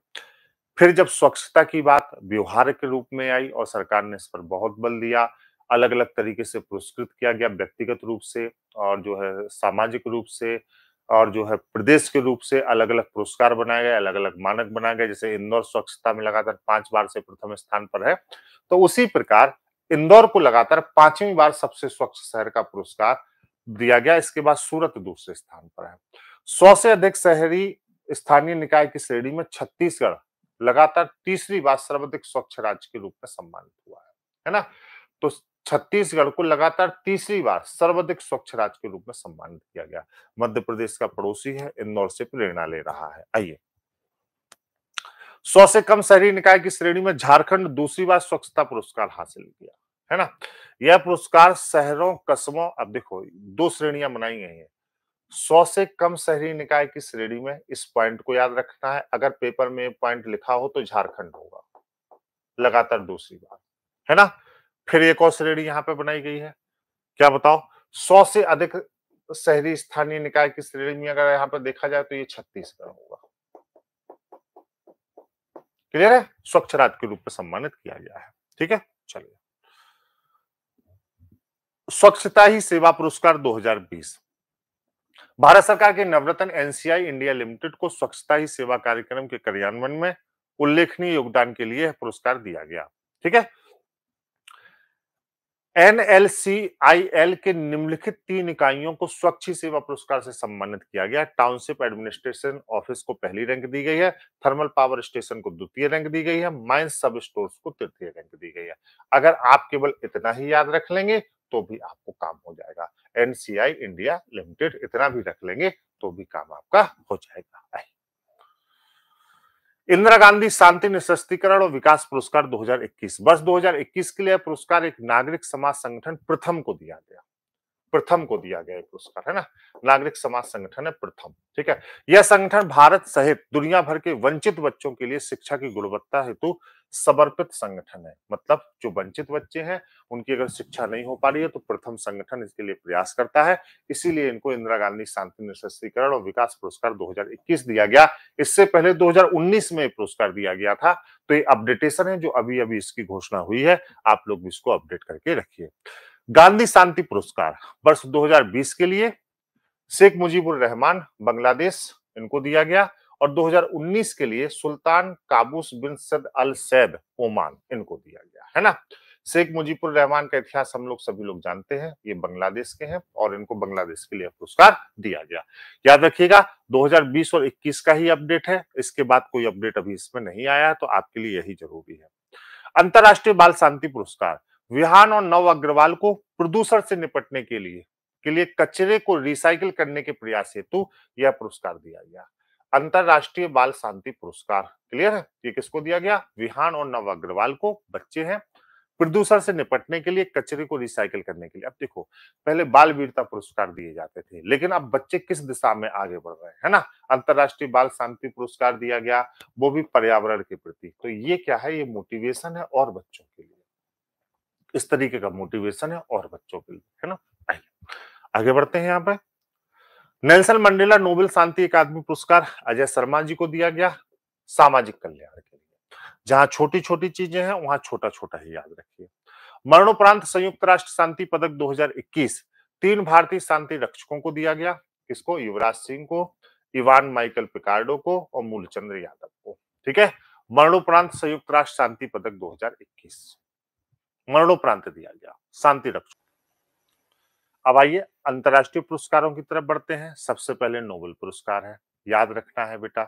फिर जब स्वच्छता की बात व्यवहार के रूप में आई और सरकार ने इस पर बहुत बल दिया, अलग अलग तरीके से पुरस्कृत किया गया, व्यक्तिगत रूप से और जो है सामाजिक रूप से और जो है प्रदेश के रूप से अलग अलग पुरस्कार बनाए गए, अलग अलग मानक बनाए गए। जैसे इंदौर स्वच्छता में लगातार 5 बार से प्रथम स्थान पर है, तो उसी प्रकार इंदौर को लगातार 5वीं बार सबसे स्वच्छ शहर का पुरस्कार दिया गया। इसके बाद सूरत दूसरे स्थान पर है। 100 से अधिक शहरी स्थानीय निकाय की श्रेणी में छत्तीसगढ़ लगातार तीसरी बार सर्वाधिक स्वच्छ राज्य के रूप में सम्मानित हुआ है ना? तो छत्तीसगढ़ को लगातार तीसरी बार सर्वाधिक स्वच्छ राज्य के रूप में सम्मानित किया गया। मध्य प्रदेश का पड़ोसी है, इंदौर से प्रेरणा ले रहा है। आइए, 100 से कम शहरी निकाय की श्रेणी में झारखंड दूसरी बार स्वच्छता पुरस्कार हासिल किया, है ना? यह पुरस्कार शहरों, कस्बों, अब देखो 2 श्रेणियां बनाई गई हैं। 100 से कम शहरी निकाय की श्रेणी में इस पॉइंट को याद रखना है, अगर पेपर में पॉइंट लिखा हो तो झारखंड होगा लगातार दूसरी बार, है ना? फिर एक और श्रेणी यहाँ पे बनाई गई है, क्या बताओ? 100 से अधिक शहरी स्थानीय निकाय की श्रेणी में अगर यहाँ पे देखा जाए तो ये छत्तीसगढ़ होगा। क्लियर है? स्वच्छ राज्य के रूप में सम्मानित किया गया है। ठीक है, चलिए, स्वच्छता ही सेवा पुरस्कार 2020। भारत सरकार के नवरत्न एनसीआई इंडिया लिमिटेड को स्वच्छता ही सेवा कार्यक्रम के क्रियान्वयन में उल्लेखनीय योगदान के लिए पुरस्कार दिया गया। ठीक है। एनएलसीआईएल के निम्नलिखित 3 इकाइयों को स्वच्छ ही सेवा पुरस्कार से सम्मानित किया गया। टाउनशिप एडमिनिस्ट्रेशन ऑफिस को पहली रैंक दी गई है, थर्मल पावर स्टेशन को द्वितीय रैंक दी गई है, माइंस सब स्टोर्स को तृतीय रैंक दी गई है। अगर आप केवल इतना ही याद रख लेंगे तो भी आपको काम हो जाएगा। एनसीआई इंडिया लिमिटेड इतना भी रख लेंगे तो भी काम आपका हो जाएगा। इंदिरा गांधी शांति निःशस्त्रीकरण और विकास पुरस्कार 2021 वर्ष 2021 के लिए पुरस्कार एक नागरिक समाज संगठन प्रथम को दिया गया। प्रथम को दिया गया पुरस्कार, है ना। नागरिक समाज संगठन है प्रथम। ठीक है। यह संगठन भारत सहित दुनिया भर के वंचित बच्चों के लिए शिक्षा की गुणवत्ता हेतु समर्पित संगठन है। मतलब जो वंचित बच्चे हैं उनकी अगर शिक्षा नहीं हो पा रही है तो प्रथम संगठन इसके लिए प्रयास करता है। इसीलिए इनको इंदिरा गांधी शांति निःशस्त्रीकरण और विकास पुरस्कार 2021 दिया गया। इससे पहले 2019 में पुरस्कार दिया गया था। तो ये अपडेटेशन है जो अभी अभी इसकी घोषणा हुई है, आप लोग इसको अपडेट करके रखिए। गांधी शांति पुरस्कार वर्ष 2020 के लिए शेख मुजीबुर रहमान बांग्लादेश इनको दिया गया और 2019 के लिए सुल्तान काबूस बिन सद अल सैद ओमान इनको दिया गया, है ना। शेख मुजीबुर रहमान का इतिहास हम लोग सभी लोग जानते हैं, ये बांग्लादेश के हैं और इनको बांग्लादेश के लिए पुरस्कार दिया गया। याद रखिएगा 2020 और 21 का ही अपडेट है, इसके बाद कोई अपडेट अभी इसमें नहीं आया, तो आपके लिए यही जरूरी है। अंतरराष्ट्रीय बाल शांति पुरस्कार विहान और नव अग्रवाल को प्रदूषण से निपटने के लिए कचरे को रिसाइकिल करने के प्रयास हेतु यह पुरस्कार दिया गया। अंतरराष्ट्रीय बाल शांति पुरस्कार, क्लियर है। ये किसको दिया गया? विहान और नव अग्रवाल को, बच्चे हैं। प्रदूषण से निपटने के लिए, कचरे को रिसाइकिल करने के लिए। अब देखो, पहले बाल वीरता पुरस्कार दिए जाते थे, लेकिन अब बच्चे किस दिशा में आगे बढ़ रहे हैं, है ना। अंतरराष्ट्रीय बाल शांति पुरस्कार दिया गया, वो भी पर्यावरण के प्रति। तो ये क्या है? ये मोटिवेशन है और बच्चों के लिए, इस तरीके का मोटिवेशन है और बच्चों के लिए, है ना। आइए आगे बढ़ते हैं। यहाँ पे नेल्सन मंडेला नोबेल शांति अकादमी पुरस्कार अजय शर्मा जी को दिया गया, सामाजिक कल्याण के लिए। जहां छोटी छोटी चीजें हैं वहां छोटा छोटा ही याद रखिए। मरणोपरांत संयुक्त राष्ट्र शांति पदक 2021 3 भारतीय शांति रक्षकों को दिया गया। किसको? युवराज सिंह को, इवान माइकल पिकार्डो को और मूलचंद्र यादव को। ठीक है। मरणोपरांत संयुक्त राष्ट्र शांति पदक 2021 मरणोपरांत दिया गया शांति रक्षक। अब आइए अंतरराष्ट्रीय पुरस्कारों की तरफ बढ़ते हैं। सबसे पहले नोबेल पुरस्कार है, याद रखना है बेटा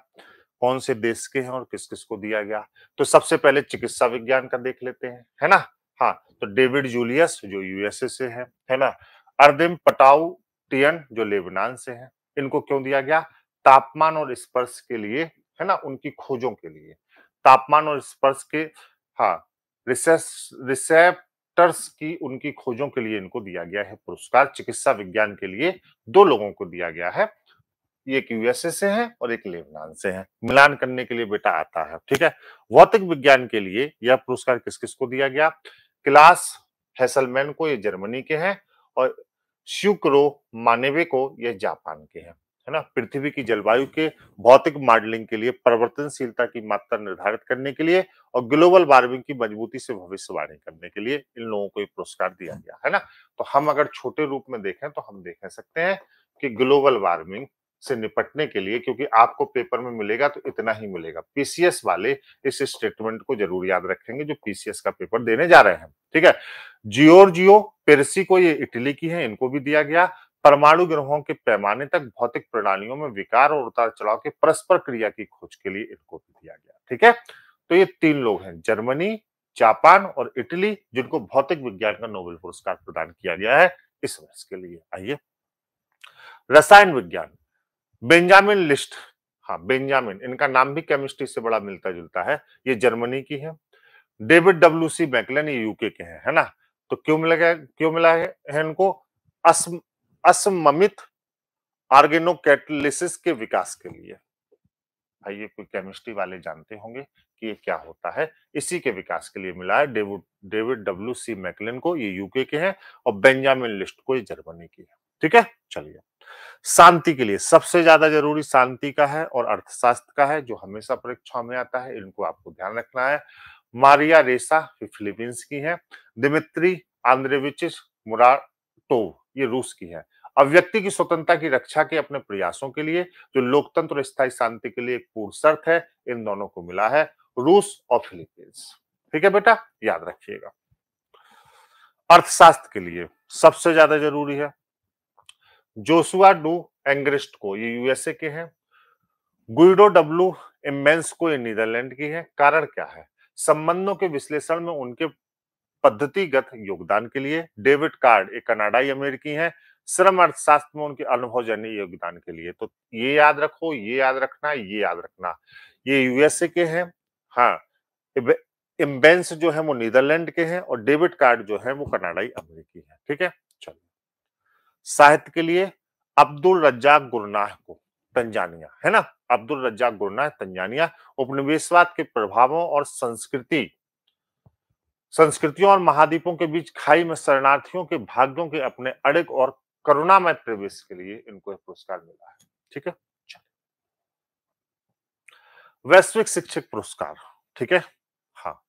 कौन से देश के हैं और किस किस को दिया गया। तो सबसे पहले चिकित्सा विज्ञान का देख लेते हैं, है ना। हाँ, तो डेविड जूलियस जो यूएसए से है ना। अर्दिम पटाउटियन जो लेबनान से है। इनको क्यों दिया गया? तापमान और स्पर्श के लिए, है ना, उनकी खोजों के लिए। तापमान और स्पर्श के, हाँ, रिसेप्टर्स की उनकी खोजों के लिए इनको दिया गया है पुरस्कार। चिकित्सा विज्ञान के लिए 2 लोगों को दिया गया है, एक यूएसए से है और एक लेबनान से है। मिलान करने के लिए बेटा आता है। ठीक है। भौतिक विज्ञान के लिए यह पुरस्कार किस किस को दिया गया? क्लास हेसलमैन को, ये जर्मनी के हैं, और श्यूक्रो मानेवे को, ये जापान के हैं, है ना। पृथ्वी की जलवायु के भौतिक मॉडलिंग के लिए, परिवर्तनशीलता की मात्रा निर्धारित करने के लिए और ग्लोबल वार्मिंग की मजबूती से भविष्यवाणी करने के लिए इन लोगों को ये पुरस्कार दिया गया, है ना। तो हम अगर छोटे रूप में देखें तो हम देख सकते हैं कि ग्लोबल वार्मिंग से निपटने के लिए, क्योंकि आपको पेपर में मिलेगा तो इतना ही मिलेगा। पीसीएस वाले इस स्टेटमेंट को जरूर याद रखेंगे जो पीसीएस का पेपर देने जा रहे हैं। ठीक है। जियोर्जियो पेरसी को, ये इटली की है, इनको भी दिया गया। परमाणु ग्रहों के पैमाने तक भौतिक प्रणालियों में विकार और उतार चढ़ाव के परस्पर क्रिया की खोज के लिए इनको भी दिया गया। ठीक है। तो ये 3 लोग हैं, जर्मनी, जापान और इटली, जिनको भौतिक विज्ञान का नोबेल पुरस्कार प्रदान किया गया है इस वर्ष के लिए। आइए रसायन विज्ञान, बेंजामिन लिस्ट। हाँ, बेंजामिन, इनका नाम भी केमिस्ट्री से बड़ा मिलता जुलता है, ये जर्मनी की है। डेविड डब्ल्यू सी मैकलन, ये यूके के हैं, है ना। तो क्यों मिला है इनको? असममित ऑर्गेनोकैटालिसिस के विकास के लिए। भाई ये कोई केमिस्ट्री वाले जानते होंगे कि ये क्या होता है, इसी के विकास के लिए मिला है। डेविड डब्ल्यू.सी. मैकलन को, ये यूके के हैं, और बेंजामिन लिस्ट को, ये जर्मनी की है। ठीक है। चलिए, शांति के लिए सबसे ज्यादा जरूरी शांति का है और अर्थशास्त्र का है, जो हमेशा परीक्षा में आता है, इनको आपको ध्यान रखना है। मारिया रेसा फिलीपींस की है। दिमित्री आंद्रेविच मुराटोव, ये रूस की है। अब व्यक्ति की स्वतंत्रता की रक्षा के अपने प्रयासों के लिए जो लोकतंत्र और स्थायी शांति के लिए एक पूर्ण शर्त है, इन दोनों को मिला है, रूस और फिलीपींस। ठीक है बेटा, याद रखिएगा। अर्थशास्त्र के लिए सबसे ज्यादा जरूरी है जोशुआ डू एंग्रिस्ट को, ये यूएसए के हैं। गुइडो डब्ल्यू इमेंस को, ये नीदरलैंड की है। कारण क्या है? संबंधों के विश्लेषण में उनके पद्धतिगत योगदान के लिए। डेविड कार्ड एक कनाडाई अमेरिकी हैं। श्रम अर्थशास्त्र में उनके अनुभवजन्य योगदान के लिए। तो ये याद रखो, ये याद रखना, ये याद रखना, ये यूएसए के हैं। हाँ, इम्बेंस जो है वो नीदरलैंड के हैं और डेविड कार्ड जो है वो कनाडाई अमेरिकी है। ठीक है, चलिए। साहित्य के लिए अब्दुल रज्जाक गुरनाह को, तंजानिया, है ना, अब्दुल रज्जाक गुरनाह, तंजानिया। उपनिवेशवाद के प्रभावों और संस्कृतियों और महाद्वीपों के बीच खाई में शरणार्थियों के भाग्यों के अपने अड़िग और करुणामय प्रवेश के लिए इनको यह पुरस्कार मिला है। ठीक है, वैश्विक शिक्षक पुरस्कार। ठीक है, हाँ,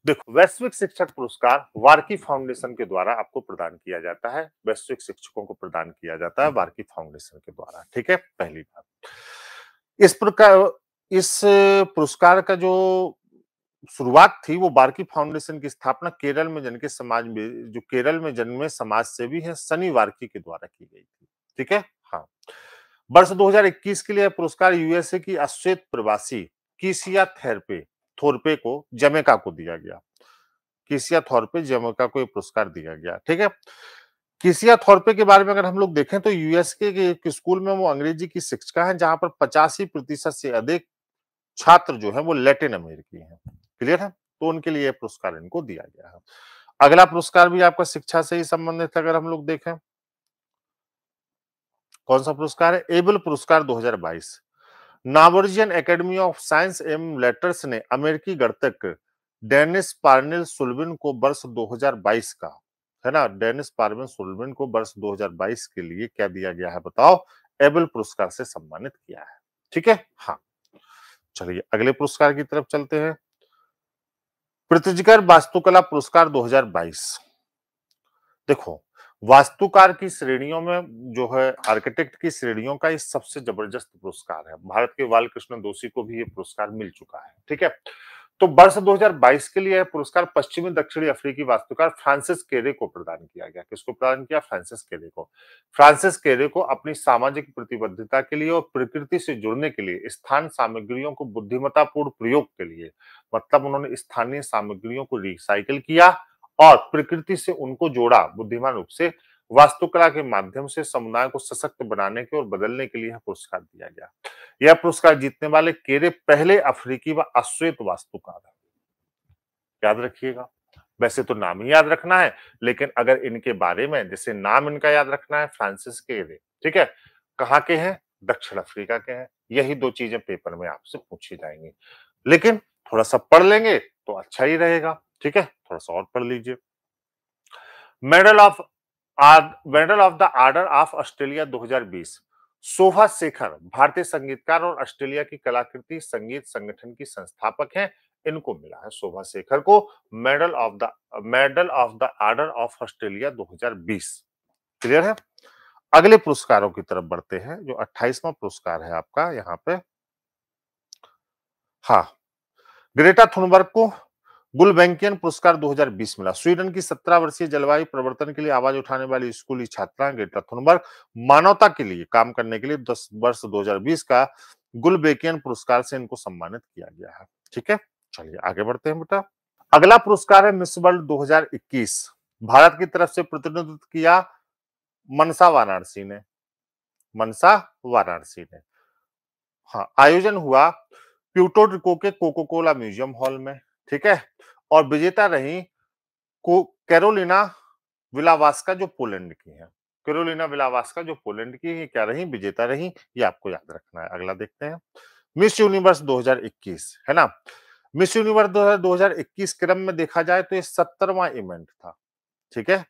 देखो, वैश्विक शिक्षक पुरस्कार वार्की फाउंडेशन के द्वारा आपको प्रदान किया जाता है। वैश्विक शिक्षकों को प्रदान किया जाता है वार्की फाउंडेशन के द्वारा। ठीक है, पहली बात। इस प्रकार इस पुरस्कार का जो शुरुआत थी वो वार्की फाउंडेशन की स्थापना केरल में जन्मे समाज में, जो केरल में जन्मे समाज सेवी हैं, सनी वार्की के द्वारा की गई थी। ठीक है, हाँ। वर्ष 2021 के लिए पुरस्कार यूएसए की अश्वेत प्रवासी किसिया थोरपे को जमैका को दिया गया। किसिया थोरपे जमैका को ये पुरस्कार दिया गया। ठीक है, किसिया थोरपे के बारे में अगर हम लोग देखें तो यूएस के एक स्कूल में वो अंग्रेजी की शिक्षिका हैं, जहां पर 85% से अधिक छात्र जो है वो लैटिन अमेरिकी हैं। क्लियर है? तो उनके लिए पुरस्कार इनको दिया गया है। अगला पुरस्कार भी आपका शिक्षा से ही संबंधित है। अगर हम लोग देखें कौन सा पुरस्कार है, एबल पुरस्कार 2022। नॉर्वेजियन एकेडमी ऑफ साइंस एवं लेटर्स ने अमेरिकी गणितज्ञ डेनिस पार्नेल सुल्विन को वर्ष 2022 का, है ना, डेनिस पार्नेल सुल्विन को वर्ष 2022 के लिए क्या दिया गया है बताओ? एबल पुरस्कार से सम्मानित किया है। ठीक है, हाँ। चलिए अगले पुरस्कार की तरफ चलते हैं। प्रित्जकर वास्तुकला पुरस्कार 2022। देखो, वास्तुकार की श्रेणियों में जो है, आर्किटेक्ट की श्रेणियों का ये सबसे जबरदस्त पुरस्कार है। भारत के बालकृष्ण दोषी को भी ये पुरस्कार मिल चुका है। ठीक है, तो वर्ष 2022 के लिए पुरस्कार पश्चिमी दक्षिणी अफ्रीकी वास्तुकार फ्रांसिस केरे को प्रदान किया गया। किसको प्रदान किया? फ्रांसिस केरे को। फ्रांसिस केरे को अपनी सामाजिक प्रतिबद्धता के लिए और प्रकृति से जुड़ने के लिए स्थान सामग्रियों को बुद्धिमत्तापूर्ण प्रयोग के लिए, मतलब उन्होंने स्थानीय सामग्रियों को रिसाइकिल किया और प्रकृति से उनको जोड़ा बुद्धिमान रूप से, वास्तुकला के माध्यम से समुदाय को सशक्त बनाने के और बदलने के लिए पुरस्कार दिया गया। यह पुरस्कार जीतने वाले केरे पहले अफ्रीकी व अश्वेत वास्तुकार हैं। याद रखिएगा, वैसे तो नाम ही याद रखना है, लेकिन अगर इनके बारे में जैसे नाम इनका याद रखना है, फ्रांसिस केरे। ठीक है, कहाँ के हैं? दक्षिण अफ्रीका के हैं। यही दो चीजें पेपर में आपसे पूछी जाएंगी, लेकिन थोड़ा सा पढ़ लेंगे तो अच्छा ही रहेगा। ठीक है, थोड़ा सा और पढ़ लीजिए। Medal of the order of Australia 2020। शोभा शेखर भारतीय संगीतकार और ऑस्ट्रेलिया की कलाकृति संगीत संगठन की संस्थापक हैं। इनको मिला है शोभा शेखर को medal of the order of Australia 2020। Clear है? अगले पुरस्कारों की तरफ बढ़ते हैं, जो 28वां पुरस्कार है आपका यहाँ पे। हाँ, ग्रेटा थुनबर्ग को गुलबैंकियन पुरस्कार 2020 मिला। स्वीडन की 17 वर्षीय जलवायु परिवर्तन के लिए आवाज उठाने वाली स्कूली छात्रा ग्रेटा थुनबर्ग मानवता के लिए काम करने के लिए 10 वर्ष 2020 का गुलबैंकियन पुरस्कार से इनको सम्मानित किया गया है। ठीक है, चलिए आगे बढ़ते हैं बेटा। अगला पुरस्कार है मिस वर्ल्ड 2021। भारत की तरफ से प्रतिनिधित्व किया मनसा वाराणसी ने। मनसा वाराणसी ने, हाँ, आयोजन हुआ प्यूर्टो रिको के कोको कोला म्यूजियम हॉल में। ठीक है, और विजेता रही को कैरोलिना विलावास्का जो पोलैंड की है। कैरोलिना विलावास्का जो पोलैंड की है, क्या रही? विजेता रही। ये आपको याद रखना है। अगला देखते हैं, मिस यूनिवर्स 2021, है ना। मिस यूनिवर्स 2021 क्रम में देखा जाए तो ये 70वां इवेंट था। ठीक है,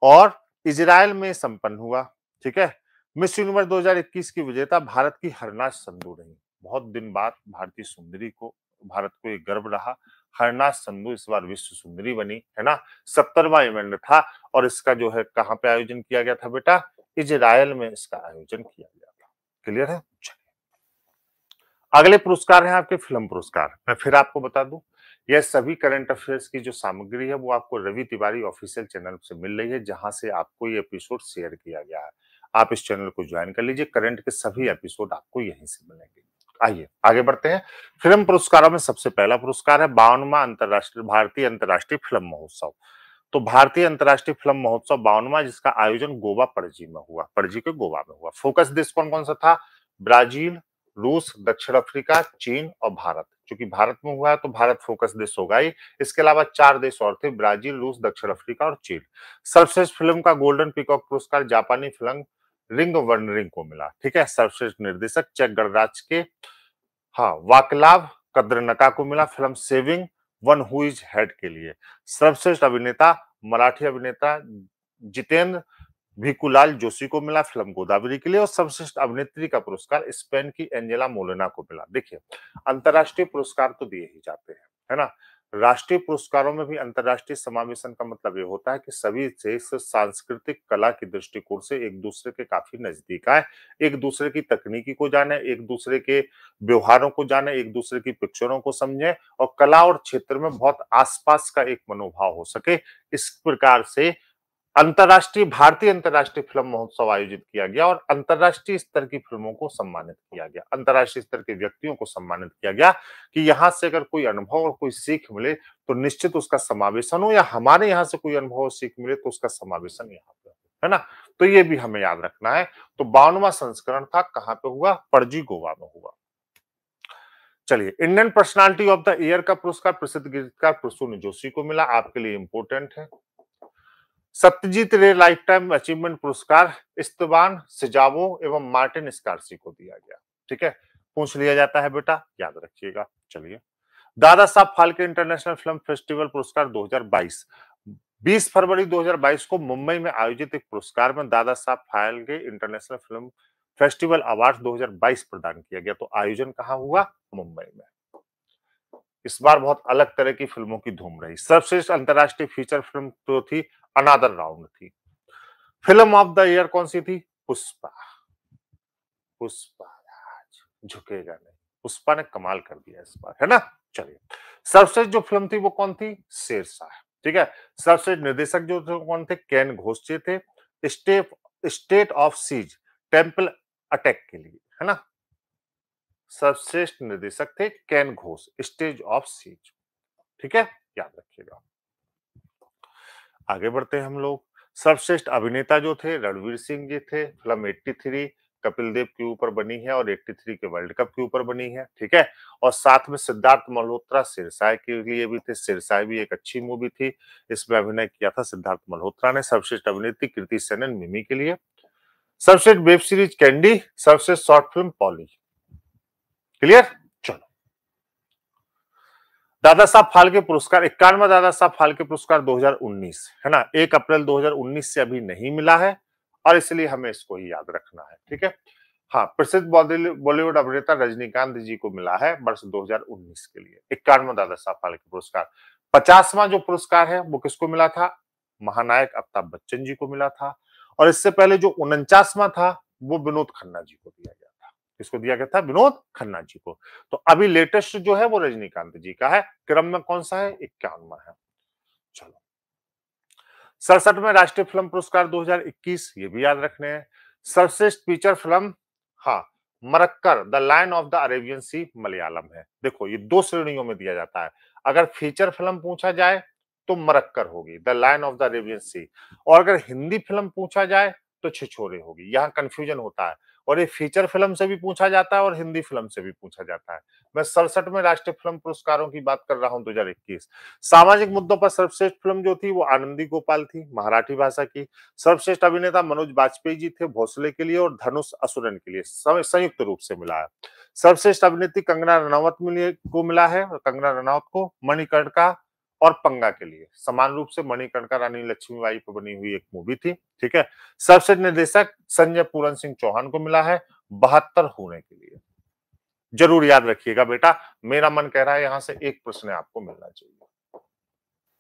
और इजराइल में संपन्न हुआ। ठीक है, मिस यूनिवर्स 2021 की विजेता भारत की हरनाज संधू रही। बहुत दिन बाद भारतीय सुंदरी को, भारत को एक गर्व रहा। हरनाज संधू इस बार विश्व सुंदरी बनी, है ना। 70वां इवेंट था और इसका जो है कहाँ पे आयोजन किया गया था बेटा? इजराइल में इसका आयोजन किया गया था। क्लियर है? अगले पुरस्कार हैं आपके फिल्म पुरस्कार। मैं फिर आपको बता दूं, यह सभी करंट अफेयर्स की जो सामग्री है वो आपको रवि तिवारी ऑफिशियल चैनल से मिल रही है, जहां से आपको ये एपिसोड शेयर किया गया है। आप इस चैनल को ज्वाइन कर लीजिए, करंट के सभी एपिसोड आपको यहीं से मिलेंगे। आइए आगे बढ़ते हैं। फिल्म पुरस्कारों में सबसे पहला पुरस्कार है 52वां अंतरराष्ट्रीय भारतीय अंतरराष्ट्रीय फिल्म महोत्सव। तो भारतीय अंतरराष्ट्रीय फिल्म महोत्सव 52वां, जिसका आयोजन गोवा पणजी में हुआ, पणजी के गोवा में हुआ। फोकस देश कौन कौन सा था? ब्राजील, रूस, दक्षिण अफ्रीका, चीन और भारत। क्योंकि भारत में हुआ है तो भारत फोकस देश होगा ही। इसके अलावा 4 देश और थे, ब्राजील, रूस, दक्षिण अफ्रीका और चीन। सर्वश्रेष्ठ फिल्म का गोल्डन पीकॉक पुरस्कार जापानी फिल्म रिंग वर्नरिंग को मिला। ठीक है। सर्वश्रेष्ठ निर्देशक चेक गणराज्य के वाकलाव कद्रनका को मिला film saving one who is head के लिए। सर्वश्रेष्ठ अभिनेता मराठी अभिनेता जितेंद्र भिकुलाल जोशी को मिला फिल्म गोदावरी के लिए। और सर्वश्रेष्ठ अभिनेत्री का पुरस्कार स्पेन की एंजेला मोलेना को मिला। देखिए, अंतरराष्ट्रीय पुरस्कार तो दिए ही जाते हैं, है ना। राष्ट्रीय पुरस्कारों में भी अंतरराष्ट्रीय समावेशन का मतलब ये होता है कि सभी देश सांस्कृतिक कला की दृष्टिकोण से एक दूसरे के काफी नजदीक आए, एक दूसरे की तकनीकी को जाने, एक दूसरे के व्यवहारों को जाने, एक दूसरे की पिक्चरों को समझे और कला और क्षेत्र में बहुत आसपास का एक मनोभाव हो सके। इस प्रकार से भारतीय अंतरराष्ट्रीय फिल्म महोत्सव आयोजित किया गया और अंतरराष्ट्रीय स्तर की फिल्मों को सम्मानित किया गया, अंतरराष्ट्रीय स्तर के व्यक्तियों को सम्मानित किया गया कि यहां से अगर कोई अनुभव और कोई सीख मिले तो निश्चित उसका समावेशन हो, या हमारे यहाँ से कोई अनुभव और सीख मिले तो उसका समावेशन यहाँ पे हो, है ना। तो ये भी हमें याद रखना है। तो 52वां संस्करण था, कहाँ पे हुआ? पणजी गोवा में हुआ। चलिए, Indian personality of the year का पुरस्कार प्रसिद्ध गीतकार प्रसून जोशी को मिला। आपके लिए इंपोर्टेंट है। सत्यजीत रे लाइफ टाइम अचीवमेंट पुरस्कार इस्तवान सिजावो एवं मार्टिन स्कॉर्सी को दिया गया। ठीक है, पूछ लिया जाता है बेटा, याद रखिएगा। चलिए, Dada Saheb Phalke international film festival पुरस्कार 2022। 20 फरवरी 2022 को मुंबई में आयोजित एक पुरस्कार में Dada Saheb Phalke international film festival award 2022 प्रदान किया गया। तो आयोजन कहाँ हुआ? मुंबई में। इस बार बहुत अलग तरह की फिल्मों की धूम रही। सर्वश्रेष्ठ अंतरराष्ट्रीय फीचर फिल्म तो थी अनादर राउंड थी। फिल्म ऑफ द ईयर कौन सी थी? पुष्पा। पुष्पा राज झुकेगा नहीं। पुष्पा ने कमाल कर दिया इस बार, है ना। चलिए, सर्वश्रेष्ठ जो फिल्म थी वो कौन थी? शेरशाह। ठीक है। सर्वश्रेष्ठ निर्देशक जो थे कौन थे? केन घोष जी थे। State of Siege Temple Attack के लिए, है ना। सर्वश्रेष्ठ निर्देशक थे Ken Ghosh, stage of siege. ठीक है, याद रखिएगा। आगे बढ़ते हैं हम लोग। सर्वश्रेष्ठ अभिनेता जो थे रणवीर सिंह जी थे। फिल्म 83 कपिल देव के ऊपर बनी है और 83 के वर्ल्ड कप के ऊपर बनी है। ठीक है। और साथ में सिद्धार्थ मल्होत्रा शेरशाह के लिए भी थे। शेरशाह भी एक अच्छी मूवी थी, इसमें अभिनय किया था सिद्धार्थ मल्होत्रा ने। सर्वश्रेष्ठ अभिनेत्री कृति सेनन मिमी के लिए। सर्वश्रेष्ठ वेब सीरीज कैंडी। सर्वश्रेष्ठ शॉर्ट फिल्म पॉली। क्लियर। चलो, दादा साहब फाल्के पुरस्कार 51वां दादा साहब फाल्के पुरस्कार 2019, है ना। 1 अप्रैल 2019 से अभी नहीं मिला है और इसलिए हमें इसको ही याद रखना है। ठीक है। हाँ, प्रसिद्ध बॉलीवुड अभिनेता रजनीकांत जी को मिला है वर्ष 2019 के लिए 51वां दादा साहब फाल्के पुरस्कार। 50वां जो पुरस्कार है वो किसको मिला था? महानायक अमिताभ बच्चन जी को मिला था। और इससे पहले जो 49वां था वो विनोद खन्ना जी को दिया गया था। किसको दिया गया था? विनोद खन्ना जी को। तो अभी लेटेस्ट जो है वो रजनीकांत जी का है। क्रम में कौन सा है? 51वां है। चलो, 67वें राष्ट्रीय फिल्म पुरस्कार 2021, ये भी याद रखने हैं। सर्वश्रेष्ठ फीचर फिल्म, हाँ, Marakkar the Lion of the Arabian Sea Malayalam है। देखो, ये 2 श्रेणियों में दिया जाता है। अगर फीचर फिल्म पूछा जाए तो मरक्कर होगी, the Lion of the Arabian Sea. और अगर हिंदी फिल्म पूछा जाए तो छिछोरे होगी। यहाँ कंफ्यूजन होता है। और ये फीचर फिल्म से भी पूछा जाता है और हिंदी फिल्म से भी पूछा जाता है। मैं 67वें राष्ट्रीय फिल्म पुरस्कारों की बात कर रहा हूं 2021। सामाजिक मुद्दों पर सर्वश्रेष्ठ फिल्म जो थी वो आनंदी गोपाल थी, मराठी भाषा की। सर्वश्रेष्ठ अभिनेता मनोज बाजपेयी जी थे भोसले के लिए और धनुष असुरन के लिए, संयुक्त रूप से मिला है। सर्वश्रेष्ठ अभिनेत्री कंगना रनावत को मिला है, कंगना रनावत को मणिकर्णिका और पंगा के लिए। समान रूप से मणिकर्णिका रानी लक्ष्मीबाई पर बनी हुई एक मूवी थी। ठीक है। सर्वश्रेष्ठ निर्देशक संजय पूरन सिंह चौहान को मिला है 72 होने के लिए। जरूर याद रखिएगा बेटा, मेरा मन कह रहा है यहां से एक प्रश्न आपको मिलना चाहिए।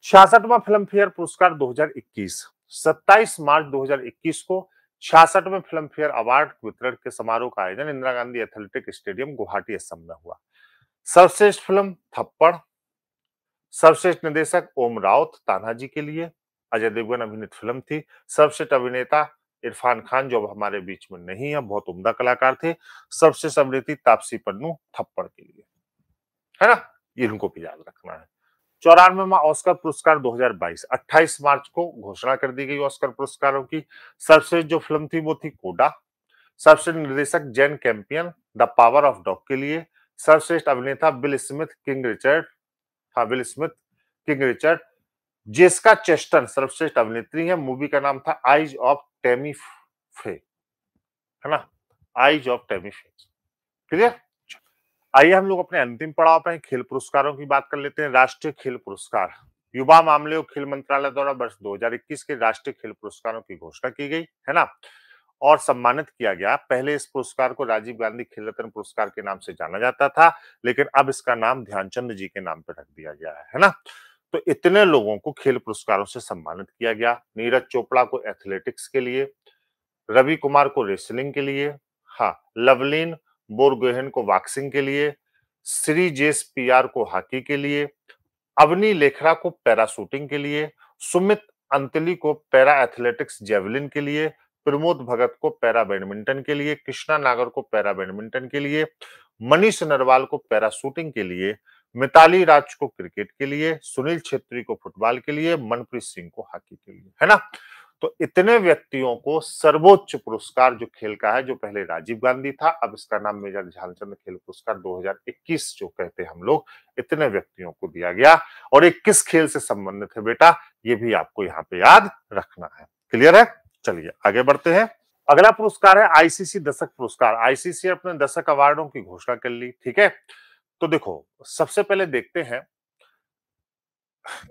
66वां फिल्म फेयर पुरस्कार 2021, 27 मार्च 2021 को 66वें में फिल्म फेयर अवार्ड वितरण के समारोह का आयोजन इंदिरा गांधी एथलेटिक स्टेडियम गुवाहाटी असम में हुआ। सर्वश्रेष्ठ फिल्म थप्पड़, सर्वश्रेष्ठ निर्देशक ओम राउत तान्हाजी के लिए, अजय देवगन अभिनीत फिल्म थी। सर्वश्रेष्ठ अभिनेता इरफान खान जो अब हमारे बीच में नहीं है, बहुत उम्दा कलाकार थे। सर्वश्रेष्ठ अभिनेत्री तापसी पन्नू थप्पड़ के लिए, है ना, ये इनको भी याद रखना है। 94वां ऑस्कर पुरस्कार 2022, 28 मार्च को घोषणा कर दी गई ऑस्कर पुरस्कारों की। सर्वश्रेष्ठ जो फिल्म थी वो थी कोडा। सर्वश्रेष्ठ निर्देशक Jane Campion the Power of Dog के लिए। सर्वश्रेष्ठ अभिनेता विल स्मिथ किंग रिचर्ड, हाँ Will Smith King Richard. Jessica Chastain सर्वश्रेष्ठ अभिनेत्री है, मूवी का नाम था आइज ऑफ टेमी फे, है ना, आइज ऑफ टेमी फे। क्लियर। आइए हम लोग अपने अंतिम पड़ाव पे खेल पुरस्कारों की बात कर लेते हैं। राष्ट्रीय खेल पुरस्कार, युवा मामले और खेल मंत्रालय द्वारा वर्ष 2021 के राष्ट्रीय खेल पुरस्कारों की घोषणा की गई, है ना, और सम्मानित किया गया। पहले इस पुरस्कार को राजीव गांधी खेल रत्न पुरस्कार के नाम से जाना जाता था, लेकिन अब इसका नाम ध्यानचंद जी के नाम पर रख दिया गया है ना। तो इतने लोगों को खेल पुरस्कारों से सम्मानित किया गया। नीरज चोपड़ा को एथलेटिक्स के लिए, रवि कुमार को रेसलिंग के लिए, हाँ लवलीन बोरगोहेन को बॉक्सिंग के लिए, श्री जेस पीआर को हॉकी के लिए, अवनी लेखरा को पैराशूटिंग के लिए, सुमित अंतली को पैरा एथलेटिक्स जेवलिन के लिए, प्रमोद भगत को पैरा बैडमिंटन के लिए, कृष्णा नागर को पैरा बैडमिंटन के लिए, मनीष नरवाल को पैरा शूटिंग के लिए, मिताली राज को क्रिकेट के लिए, सुनील छेत्री को फुटबॉल के लिए, मनप्रीत सिंह को हॉकी के लिए, है ना। तो इतने व्यक्तियों को सर्वोच्च पुरस्कार जो खेल का है, जो पहले राजीव गांधी था, अब इसका नाम मेजर ध्यानचंद खेल पुरस्कार 2021 जो कहते हैं हम लोग, इतने व्यक्तियों को दिया गया। और ये किस खेल से संबंधित है बेटा, ये भी आपको यहाँ पे याद रखना है। क्लियर है। चलिए आगे बढ़ते हैं। अगला पुरस्कार है आईसीसी दशक पुरस्कार। आईसीसी अपने दशक अवार्डों की घोषणा कर ली, ठीक है। तो देखो सबसे पहले देखते हैं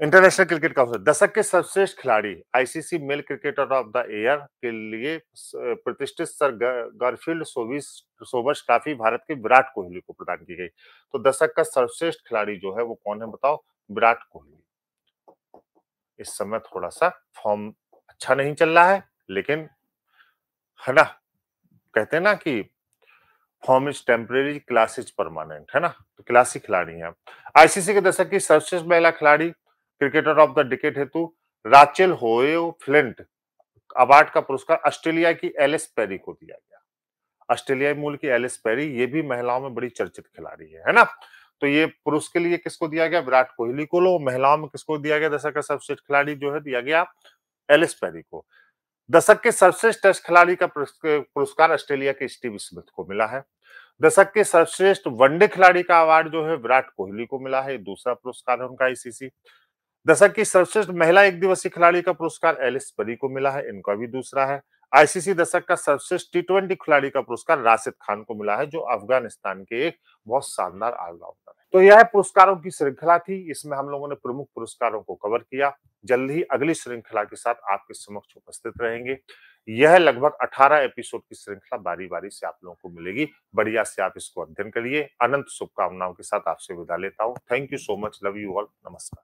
इंटरनेशनल क्रिकेट काउंसिल दशक के सर्वश्रेष्ठ खिलाड़ी ICC male cricketer of the year के लिए प्रतिष्ठित sir Garfield Sobers trophy Bharat के विराट कोहली को प्रदान की गई। तो दशक का सर्वश्रेष्ठ खिलाड़ी जो है वो कौन है बताओ, विराट कोहली। इस समय थोड़ा सा फॉर्म अच्छा नहीं चल रहा है, लेकिन है ना, कहते हैं ना कि form is temporary class is permanent, है ना। तो क्लासी खिलाड़ी हैं। आईसीसी के दशक की सर्वश्रेष्ठ महिला खिलाड़ी क्रिकेटर ऑफ द डिकेड हेतु राचेल होयो फ्लिंट अवार्ड का पुरस्कार ऑस्ट्रेलिया की एलिस पेरी को दिया गया। ऑस्ट्रेलियाई मूल की एलिस पेरी, ये भी महिलाओं में बड़ी चर्चित खिलाड़ी है ना। तो ये पुरुष के लिए किसको दिया गया, विराट कोहली को। लो महिलाओं में किसको दिया गया, दशक का सर्वश्रेष्ठ खिलाड़ी जो है दिया गया एलिस पेरी को। दशक के सर्वश्रेष्ठ टेस्ट खिलाड़ी का पुरस्कार ऑस्ट्रेलिया के स्टीव स्मिथ को मिला है। दशक के सर्वश्रेष्ठ वनडे खिलाड़ी का अवार्ड जो है विराट कोहली को मिला है, दूसरा पुरस्कार है उनका आईसीसी। दशक की सर्वश्रेष्ठ महिला एक दिवसीय खिलाड़ी का पुरस्कार एलिस परी को मिला है, इनका भी दूसरा है। आईसीसी दशक का सर्वश्रेष्ठ टी20 खिलाड़ी का पुरस्कार राशिद खान को मिला है, जो अफगानिस्तान के एक बहुत शानदार ऑलराउंडर है। तो यह पुरस्कारों की श्रृंखला थी, इसमें हम लोगों ने प्रमुख पुरस्कारों को कवर किया। जल्द ही अगली श्रृंखला के साथ आपके समक्ष उपस्थित रहेंगे। यह लगभग 18 एपिसोड की श्रृंखला बारी बारी से आप लोगों को मिलेगी। बढ़िया से आप इसको अध्ययन करिए। अनंत शुभकामनाओं के साथ आपसे विदा लेता हूं। Thank you so much, love you all, नमस्कार।